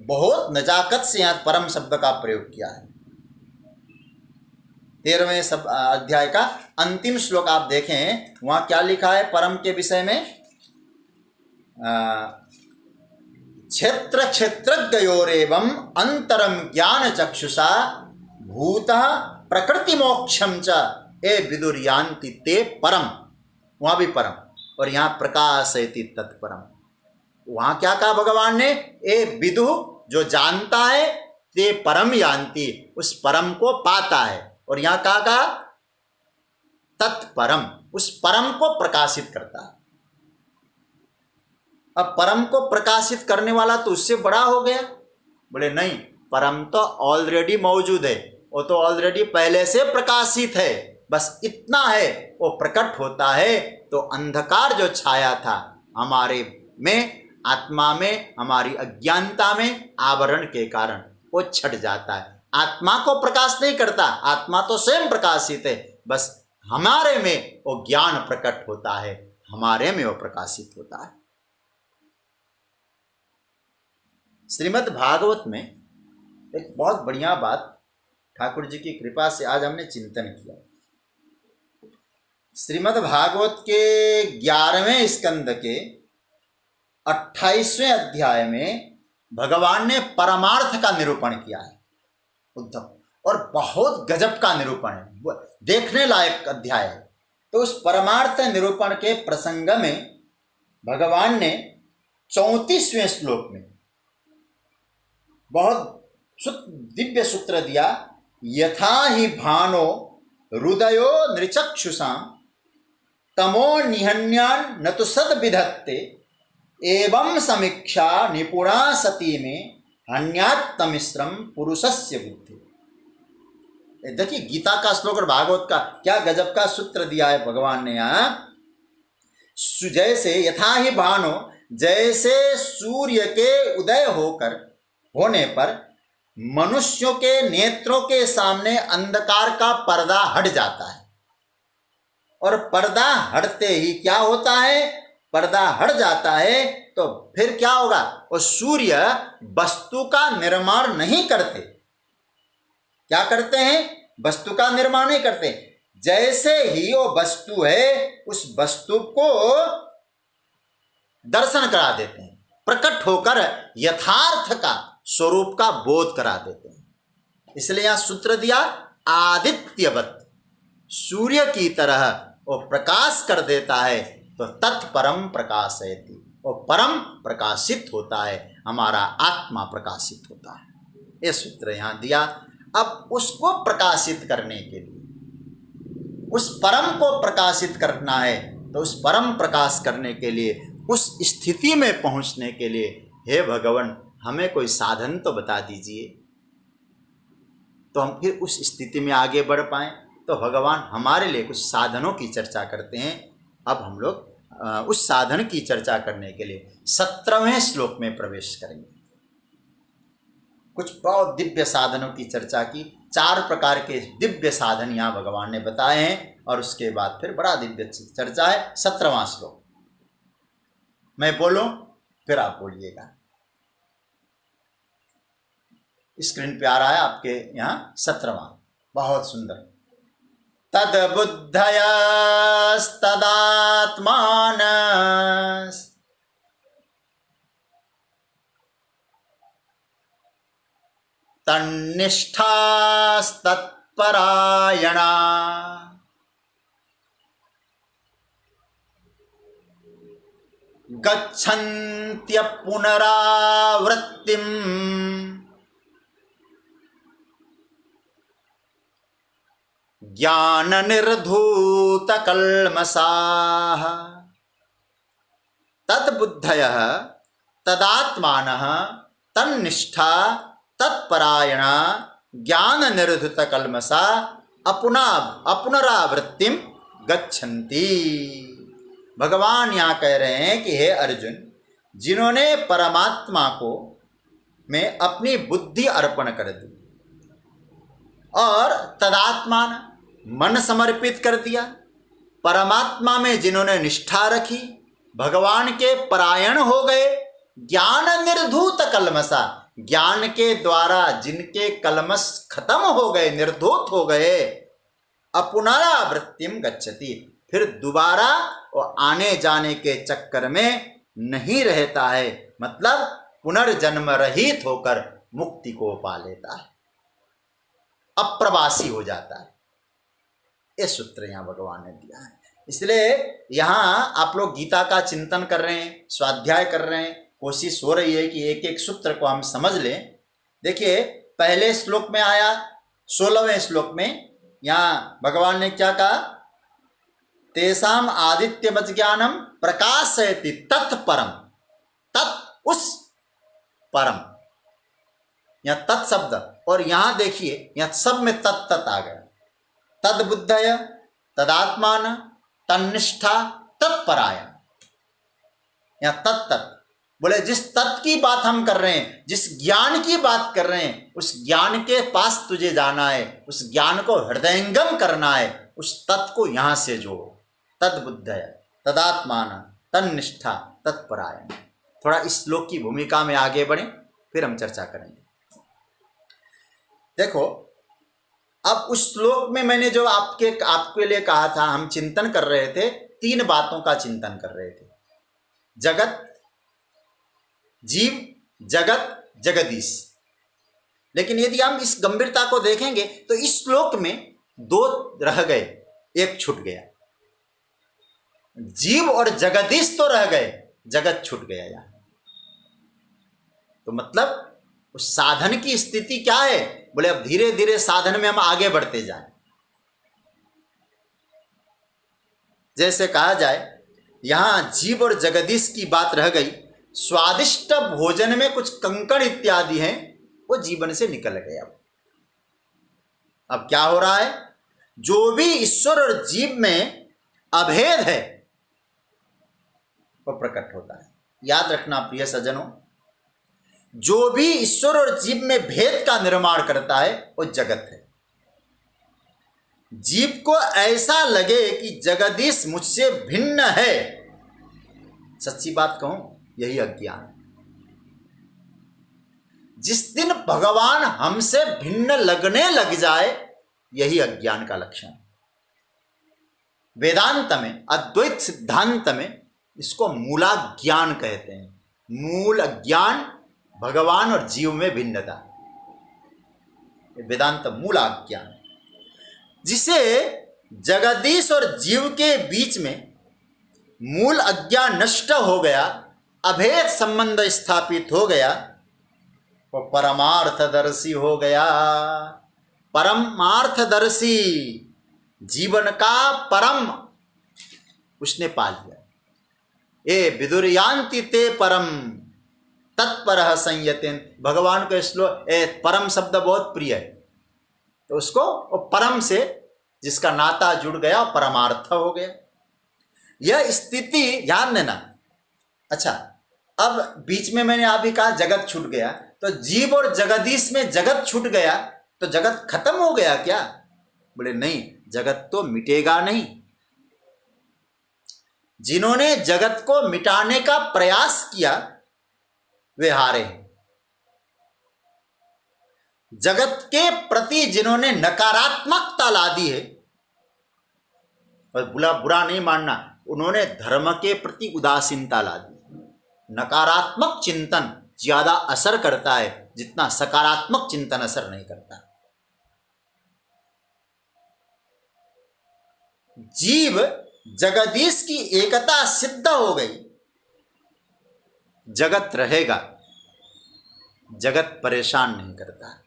बहुत नजाकत से यहाँ परम शब्द का प्रयोग किया है। 13वें अध्याय का अंतिम श्लोक आप देखें, वहाँ क्या लिखा है परम के विषय में? क्षेत्र क्षेत्रज्ञयोरेवं अंतरम ज्ञान चक्षुषा भूतः प्रकृति मोक्षम च ए विदुर्यान्ति ते परम। वहाँ भी परम, और यहाँ प्रकाशयति तत्परम। वहां क्या कहा भगवान ने? ए विदु, जो जानता है, ते परम यान्ति, उस परम को पाता है। और यहां क्या कहा? तत्परम, उस परम को प्रकाशित करता है। अब परम को प्रकाशित करने वाला तो उससे बड़ा हो गया। बोले नहीं, परम तो ऑलरेडी मौजूद है, वो तो ऑलरेडी पहले से प्रकाशित है, बस इतना है वो प्रकट होता है तो अंधकार जो छाया था हमारे में, आत्मा में, हमारी अज्ञानता में, आवरण के कारण वो छट जाता है। आत्मा को प्रकाश नहीं करता, आत्मा तो स्वयं प्रकाशित है, बस हमारे में वो ज्ञान प्रकट होता है, हमारे में वो प्रकाशित होता है। श्रीमद् भागवत में एक बहुत बढ़िया बात ठाकुर जी की कृपा से आज हमने चिंतन किया। श्रीमद् भागवत के 11वें स्कंद के 28वें अध्याय में भगवान ने परमार्थ का निरूपण किया है उद्धव, और बहुत गजब का निरूपण है, देखने लायक अध्याय है। तो उस परमार्थ निरूपण के प्रसंग में भगवान ने 34वें श्लोक में बहुत दिव्य सूत्र दिया। यथा ही भानो हृदयो नृचक्षुषां तमो निहन्यान न तो सद विधत्ते एवं समीक्षा निपुणा सती में हन्यात्तमिश्रम पुरुषस्य बुद्धि। देखिए गीता का श्लोक और भागवत का क्या गजब का सूत्र दिया है भगवान ने यहाँ। जैसे यथा ही भानो, जैसे सूर्य के उदय होने पर मनुष्यों के नेत्रों के सामने अंधकार का पर्दा हट जाता है, और पर्दा हटते ही क्या होता है, पर्दा हट जाता है तो फिर क्या होगा, वो सूर्य वस्तु का निर्माण नहीं करते। क्या करते हैं, वस्तु का निर्माण नहीं करते। जैसे ही वो वस्तु है उस वस्तु को दर्शन करा देते हैं, प्रकट होकर यथार्थ का स्वरूप का बोध करा देते हैं। इसलिए यहां सूत्र दिया आदित्यवत, सूर्य की तरह वो प्रकाश कर देता है तो तत्परम प्रकाशयति, वो परम प्रकाशित होता है, हमारा आत्मा प्रकाशित होता है। ये सूत्र यहाँ दिया। अब उसको प्रकाशित करने के लिए, उस परम को प्रकाशित करना है, तो उस परम प्रकाश करने के लिए, उस स्थिति में पहुंचने के लिए, हे भगवान हमें कोई साधन तो बता दीजिए, तो हम फिर उस स्थिति में आगे बढ़ पाएं। तो भगवान हमारे लिए कुछ साधनों की चर्चा करते हैं। अब हम लोग उस साधन की चर्चा करने के लिए 17वें श्लोक में प्रवेश करेंगे। कुछ बहुत दिव्य साधनों की चर्चा की, 4 प्रकार के दिव्य साधन यहाँ भगवान ने बताए हैं, और उसके बाद फिर बड़ा दिव्य चर्चा है। 17वां श्लोक मैं बोलूं फिर आप बोलिएगा। स्क्रीन पे आ रहा है आपके यहाँ 17वां, बहुत सुंदर। तद्बुद्धयस्तदात्मानस् तन्निष्ठास्तत्परायणा गच्छन्त्य पुनरावृत्तिम् ज्ञान निर्धूत कल्मषाः तद्बुद्धयः तदात्मानः तन्निष्ठा तत्परायणा ज्ञान निर्धूत कल्मषा अपपुनरावृत्तिम गच्छन्ति। भगवान यहाँ कह रहे हैं कि हे अर्जुन, जिन्होंने परमात्मा को में अपनी बुद्धि अर्पण कर दी और तदात्मान मन समर्पित कर दिया, परमात्मा में जिन्होंने निष्ठा रखी, भगवान के परायण हो गए, ज्ञान निर्धूत कल्मषा, ज्ञान के द्वारा जिनके कल्मष खत्म हो गए, निर्धूत हो गए, अपुनरावृत्तिम गच्छति, फिर दोबारा वो आने जाने के चक्कर में नहीं रहता है, मतलब पुनर्जन्म रहित होकर मुक्ति को पा लेता है, अप्रवासी हो जाता है। ये सूत्र यहाँ भगवान ने दिया है। इसलिए यहाँ आप लोग गीता का चिंतन कर रहे हैं, स्वाध्याय कर रहे हैं, कोशिश हो रही है कि एक एक सूत्र को हम समझ लें। देखिए पहले श्लोक में आया, 16वें श्लोक में यहाँ भगवान ने क्या कहा, तेसाम आदित्यवत ज्ञानम प्रकाशयति तत्परम, तत् उस परम, यहाँ तत् शब्द, और यहाँ देखिए यहाँ सब में तत् तत् आ गया। तद्बुद्धय तदात्मान तन्निष्ठा तत्परायण, यहाँ तत् तत् बोले जिस तत् की बात हम कर रहे हैं, जिस ज्ञान की बात कर रहे हैं, उस ज्ञान के पास तुझे जाना है, उस ज्ञान को हृदयंगम करना है, उस तत् को यहाँ से जोड़ो। तद्बुद्धय तदात्मान तन्निष्ठा तत्परायण। थोड़ा इस श्लोक की भूमिका में आगे बढ़ें, फिर हम चर्चा करेंगे। देखो अब उस श्लोक में मैंने जो आपके लिए कहा था, हम चिंतन कर रहे थे, 3 बातों का चिंतन कर रहे थे, जगत, जीव, जगत, जगदीश। लेकिन यदि हम इस गंभीरता को देखेंगे तो इस श्लोक में 2 रह गए, 1 छूट गया। जीव और जगदीश तो रह गए, जगत छूट गया यहाँ। तो मतलब उस साधन की स्थिति क्या है, बोले अब धीरे धीरे साधन में हम आगे बढ़ते जाएं। जैसे कहा जाए यहाँ जीव और जगदीश की बात रह गई, स्वादिष्ट भोजन में कुछ कंकड़ इत्यादि हैं, वो जीवन से निकल गए। अब क्या हो रहा है, जो भी ईश्वर और जीव में अभेद है वो प्रकट होता है। याद रखना प्रिय सज्जनों, जो भी ईश्वर और जीव में भेद का निर्माण करता है वो जगत है। जीव को ऐसा लगे कि जगदीश मुझसे भिन्न है, सच्ची बात कहूं यही अज्ञान। जिस दिन भगवान हमसे भिन्न लगने लग जाए यही अज्ञान का लक्षण। वेदांत में, अद्वैत सिद्धांत में इसको मूलाज्ञान कहते हैं। मूल अज्ञान भगवान और जीव में भिन्नता, वेदांत मूलाज्ञान। जिसे जगदीश और जीव के बीच में मूल अज्ञान नष्ट हो गया, अभेद संबंध स्थापित हो गया, वो परमार्थदर्शी हो गया। परमार्थदर्शी, जीवन का परम उसने पा लिया। ए विदुरयांति ते परम तत्परः संयतेन, भगवान को श्लोक परम शब्द बहुत प्रिय है, तो उसको वो परम से जिसका नाता जुड़ गया परमार्थ हो गया। यह स्थिति ध्यान देना। अच्छा, अब बीच में मैंने आप ही कहा जगत छूट गया, तो जीव और जगदीश में जगत छूट गया तो जगत खत्म हो गया क्या? बोले नहीं, जगत तो मिटेगा नहीं। जिन्होंने जगत को मिटाने का प्रयास किया वे हारे हैं। जगत के प्रति जिन्होंने नकारात्मकता ला दी है, और बुरा नहीं मानना, उन्होंने धर्म के प्रति उदासीनता ला दी। नकारात्मक चिंतन ज्यादा असर करता है जितना सकारात्मक चिंतन असर नहीं करता। जीव जगदीश की एकता सिद्ध हो गई, जगत रहेगा, जगत परेशान नहीं करता।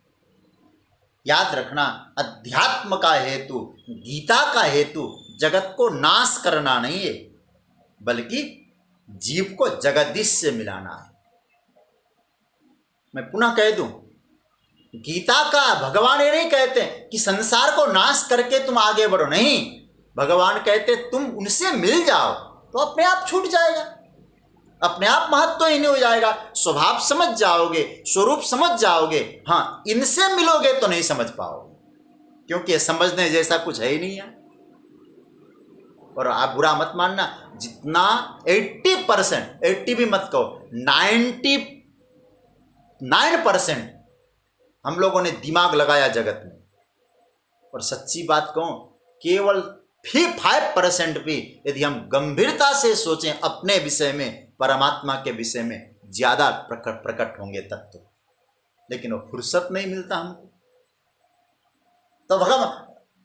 याद रखना, अध्यात्म का हेतु, गीता का हेतु जगत को नाश करना नहीं है, बल्कि जीव को जगदीश से मिलाना है। मैं पुनः कह दूं, गीता का भगवान ये नहीं कहते कि संसार को नाश करके तुम आगे बढ़ो, नहीं। भगवान कहते तुम उनसे मिल जाओ तो अपने आप छूट जाएगा, अपने आप महत्वहीन हो जाएगा, स्वभाव समझ जाओगे, स्वरूप समझ जाओगे। हाँ, इनसे मिलोगे तो नहीं समझ पाओगे, क्योंकि ये समझने जैसा कुछ है ही नहीं है। और आप बुरा मत मानना, जितना 80%, 80 भी मत कहो, 99% हम लोगों ने दिमाग लगाया जगत में। और सच्ची बात कहूं, केवल 5% भी यदि हम गंभीरता से सोचें अपने विषय में, परमात्मा के विषय में, ज्यादा प्रकट होंगे तत्व। लेकिन वो फुर्सत नहीं मिलता हमको। तो भगवान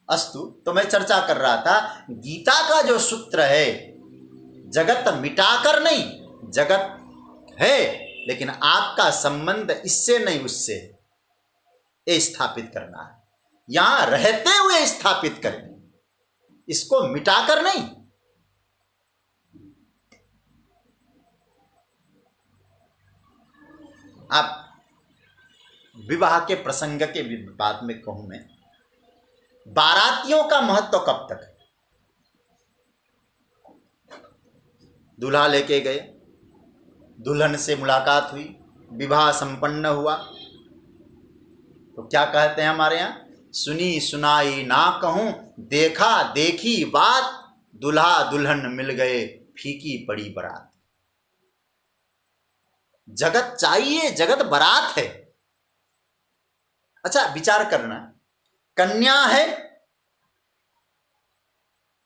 अस्तु, तो मैं चर्चा कर रहा था, गीता का जो सूत्र है, जगत मिटाकर नहीं, जगत है लेकिन आपका संबंध इससे नहीं उससे, ये स्थापित करना है। यहां रहते हुए स्थापित करें, इसको मिटाकर नहीं। आप विवाह के प्रसंग के बात में कहूं मैं, बारातियों का महत्व कब तक है? दूल्हा लेके गए, दुल्हन से मुलाकात हुई, विवाह संपन्न हुआ, तो क्या कहते हैं हमारे यहाँ, सुनी सुनाई ना कहूं, देखा देखी बात, दुल्हा दुल्हन मिल गए, फीकी पड़ी बारात। जगत चाहिए, जगत बारात है। अच्छा, विचार करना, कन्या है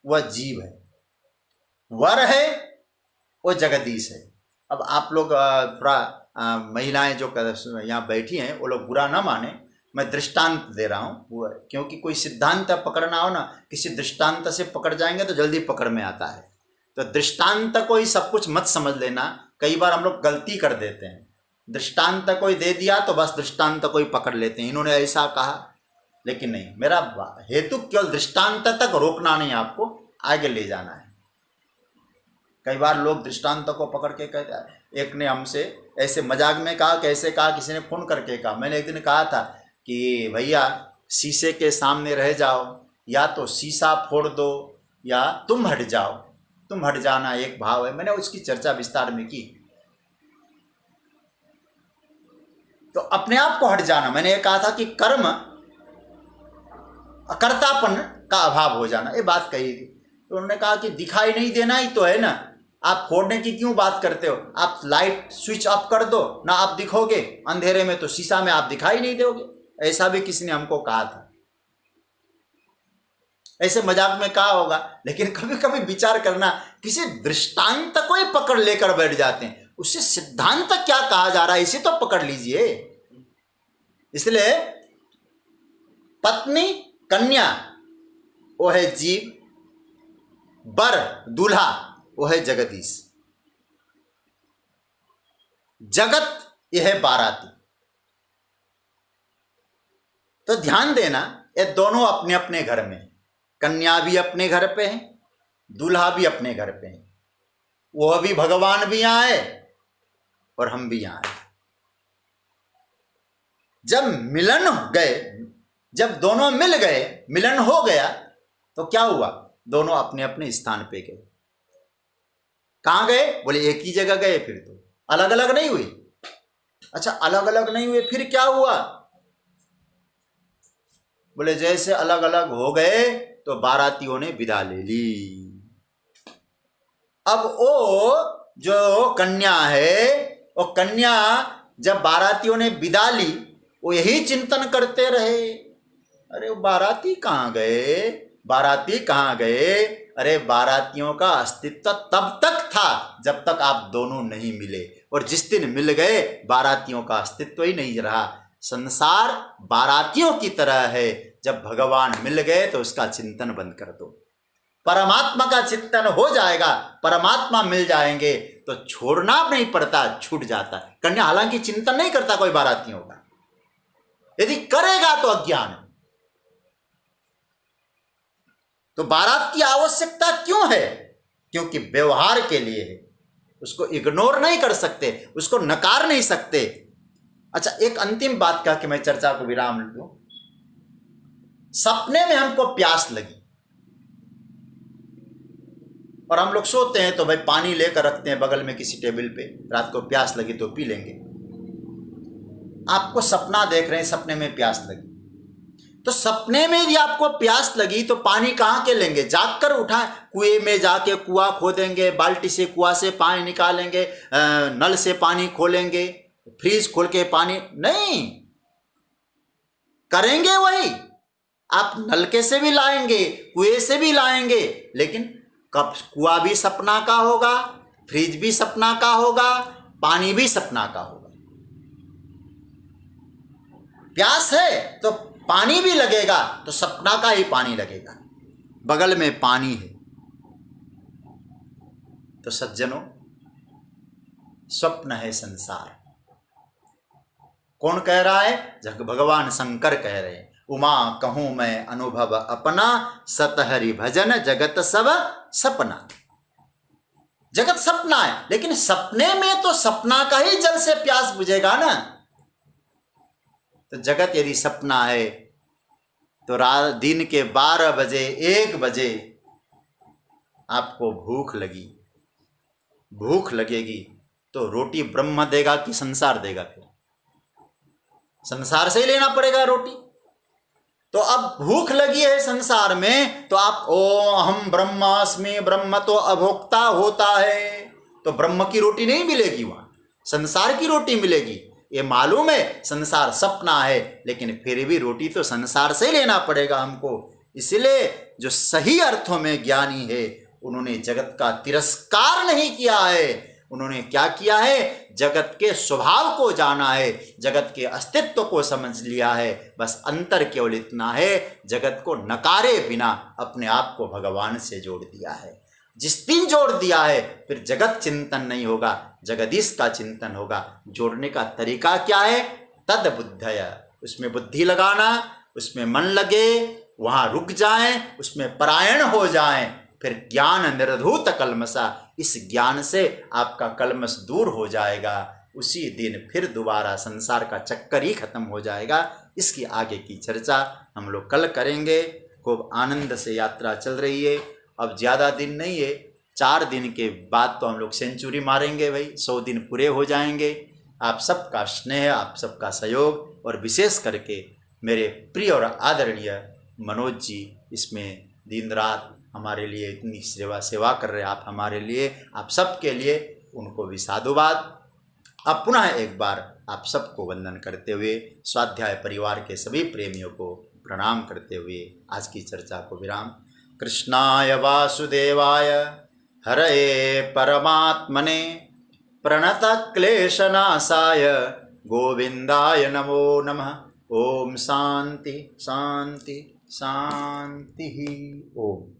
वह जीव है, वर है वो जगदीश है। अब आप लोग थोड़ा महिलाएं जो यहाँ बैठी हैं वो लोग बुरा ना माने, मैं दृष्टांत दे रहा हूँ, क्योंकि कोई सिद्धांत पकड़ना हो ना, किसी दृष्टांत से पकड़ जाएंगे तो जल्दी पकड़ में आता है। तो दृष्टांत को ही सब कुछ मत समझ लेना, कई बार हम लोग गलती कर देते हैं। दृष्टांत कोई दे दिया तो बस दृष्टांत को ही पकड़ लेते हैं, इन्होंने ऐसा कहा, लेकिन नहीं। मेरा हेतु केवल दृष्टांत तक रोकना नहीं, आपको आगे ले जाना है। कई बार लोग दृष्टांतों को पकड़ के कहते हैं। एक ने हमसे ऐसे मजाक में कहा, कैसे कहा, किसी ने फ़ोन करके कहा। मैंने एक दिन कहा था कि भैया शीशे के सामने रह जाओ, या तो शीशा फोड़ दो या तुम हट जाओ। तुम हट जाना एक भाव है। मैंने उसकी चर्चा विस्तार में की। तो अपने आप को हट जाना, मैंने ये कहा था कि कर्म अकर्तापन का अभाव हो जाना, ये बात कही थी। तो उन्होंने कहा कि दिखाई नहीं देना ही तो है ना, आप फोड़ने की क्यों बात करते हो? आप लाइट स्विच ऑफ कर दो ना, आप दिखोगे अंधेरे में, तो शीशा में आप दिखाई नहीं दोगे। ऐसा भी किसी ने हमको कहा था। ऐसे मजाक में कहा होगा, लेकिन कभी कभी विचार करना, किसी दृष्टांत को ही पकड़ लेकर बैठ जाते हैं, उससे सिद्धांत क्या कहा जा रहा है इसे तो पकड़ लीजिए। इसलिए पत्नी कन्या वो है जीव, बर दूल्हा वो है जगदीश, जगत यह है बाराती। तो ध्यान देना, ये दोनों अपने अपने घर में, कन्या भी अपने घर पे है, दूल्हा भी अपने घर पे है। वह भी भगवान भी यहाँ है और हम भी यहाँ है। जब मिलन गए, जब दोनों मिल गए, मिलन हो गया, तो क्या हुआ? दोनों अपने अपने स्थान पे गए। कहाँ गए? बोले एक ही जगह गए, फिर तो अलग अलग नहीं हुई। अच्छा, अलग अलग नहीं हुए, फिर क्या हुआ? बोले जैसे अलग अलग हो गए तो बारातियों ने विदा ले ली। अब वो जो कन्या है, वो कन्या जब बारातियों ने विदा ली, वो यही चिंतन करते रहे, अरे वो बाराती कहाँ गए, बाराती कहाँ गए? अरे बारातियों का अस्तित्व तब तक था जब तक आप दोनों नहीं मिले, और जिस दिन मिल गए बारातियों का अस्तित्व ही नहीं रहा। संसार बारातियों की तरह है, जब भगवान मिल गए तो उसका चिंतन बंद कर दो। परमात्मा का चिंतन हो जाएगा, परमात्मा मिल जाएंगे तो छोड़ना नहीं पड़ता, छूट जाता। कन्या हालांकि चिंतन नहीं करता कोई बारातियों का, यदि करेगा तो अज्ञान। तो बारात की आवश्यकता क्यों है? क्योंकि व्यवहार के लिए है, उसको इग्नोर नहीं कर सकते, उसको नकार नहीं सकते। अच्छा, एक अंतिम बात कह के मैं चर्चा को विराम लूं। सपने में हमको प्यास लगी और हम लोग सोते हैं तो भाई पानी लेकर रखते हैं बगल में किसी टेबल पे, रात को प्यास लगी तो पी लेंगे। आपको सपना देख रहे हैं, सपने में प्यास लगी, तो सपने में यदि आपको प्यास लगी तो पानी कहाँ के लेंगे? जागकर उठाएं, कुएं में जाके कुआं खोदेंगे, बाल्टी से कुआं से पानी निकालेंगे, नल से पानी खोलेंगे, फ्रीज खोल के पानी नहीं करेंगे। वही आप नलके से भी लाएंगे, कुएं से भी लाएंगे, लेकिन कब कुआं भी सपना का होगा, फ्रिज भी सपना का होगा, पानी भी सपना का होगा। प्यास है तो पानी भी लगेगा, तो सपना का ही पानी लगेगा, बगल में पानी है। तो सज्जनों, स्वप्न है संसार। कौन कह रहा है? जग भगवान शंकर कह रहे हैं। उमा कहूं मैं अनुभव अपना, सतहरि भजन जगत सब सपना। जगत सपना है, लेकिन सपने में तो सपना का ही जल से प्यास बुझेगा ना। तो जगत यदि सपना है तो रात दिन के 12 बजे 1 बजे आपको भूख लगेगी तो रोटी ब्रह्म देगा कि संसार देगा? फिर संसार से ही लेना पड़ेगा रोटी। तो अब भूख लगी है संसार में, तो आप ओ हम ब्रह्मास्मि, ब्रह्म तो अभोक्ता होता है, तो ब्रह्म की रोटी नहीं मिलेगी, वहां संसार की रोटी मिलेगी। ये मालूम है संसार सपना है, लेकिन फिर भी रोटी तो संसार से ही लेना पड़ेगा हमको। इसलिए जो सही अर्थों में ज्ञानी है, उन्होंने जगत का तिरस्कार नहीं किया है। उन्होंने क्या किया है? जगत के स्वभाव को जाना है, जगत के अस्तित्व को समझ लिया है। बस अंतर केवल इतना है, जगत को नकारे बिना अपने आप को भगवान से जोड़ दिया है। जिस दिन जोड़ दिया है, फिर जगत चिंतन नहीं होगा, जगदीश का चिंतन होगा। जोड़ने का तरीका क्या है? तद बुद्धय, उसमें बुद्धि लगाना, उसमें मन लगे, वहाँ रुक जाएं, उसमें परायण हो जाएं, फिर ज्ञान निर्धूत कल्मषा, इस ज्ञान से आपका कलमश दूर हो जाएगा। उसी दिन फिर दोबारा संसार का चक्कर ही खत्म हो जाएगा। इसकी आगे की चर्चा हम लोग कल करेंगे। खूब आनंद से यात्रा चल रही है। अब ज़्यादा दिन नहीं है, 4 दिन के बाद तो हम लोग सेंचुरी मारेंगे भाई, 100 दिन पूरे हो जाएंगे। आप सबका स्नेह, आप सबका सहयोग और विशेष करके मेरे प्रिय और आदरणीय मनोज जी इसमें दिन रात हमारे लिए इतनी सेवा कर रहे हैं। आप हमारे लिए, आप सबके लिए उनको भी साधुवाद। अब पुनः एक बार आप सबको वंदन करते हुए स्वाध्याय परिवार के सभी प्रेमियों को प्रणाम करते हुए आज की चर्चा को विराम। कृष्णाय वासुदेवाय हरये परमात्मने प्रणतक्लेशनाशाय गोविंदाय नमो नमः। ओम शांति शांति शांति। ओम।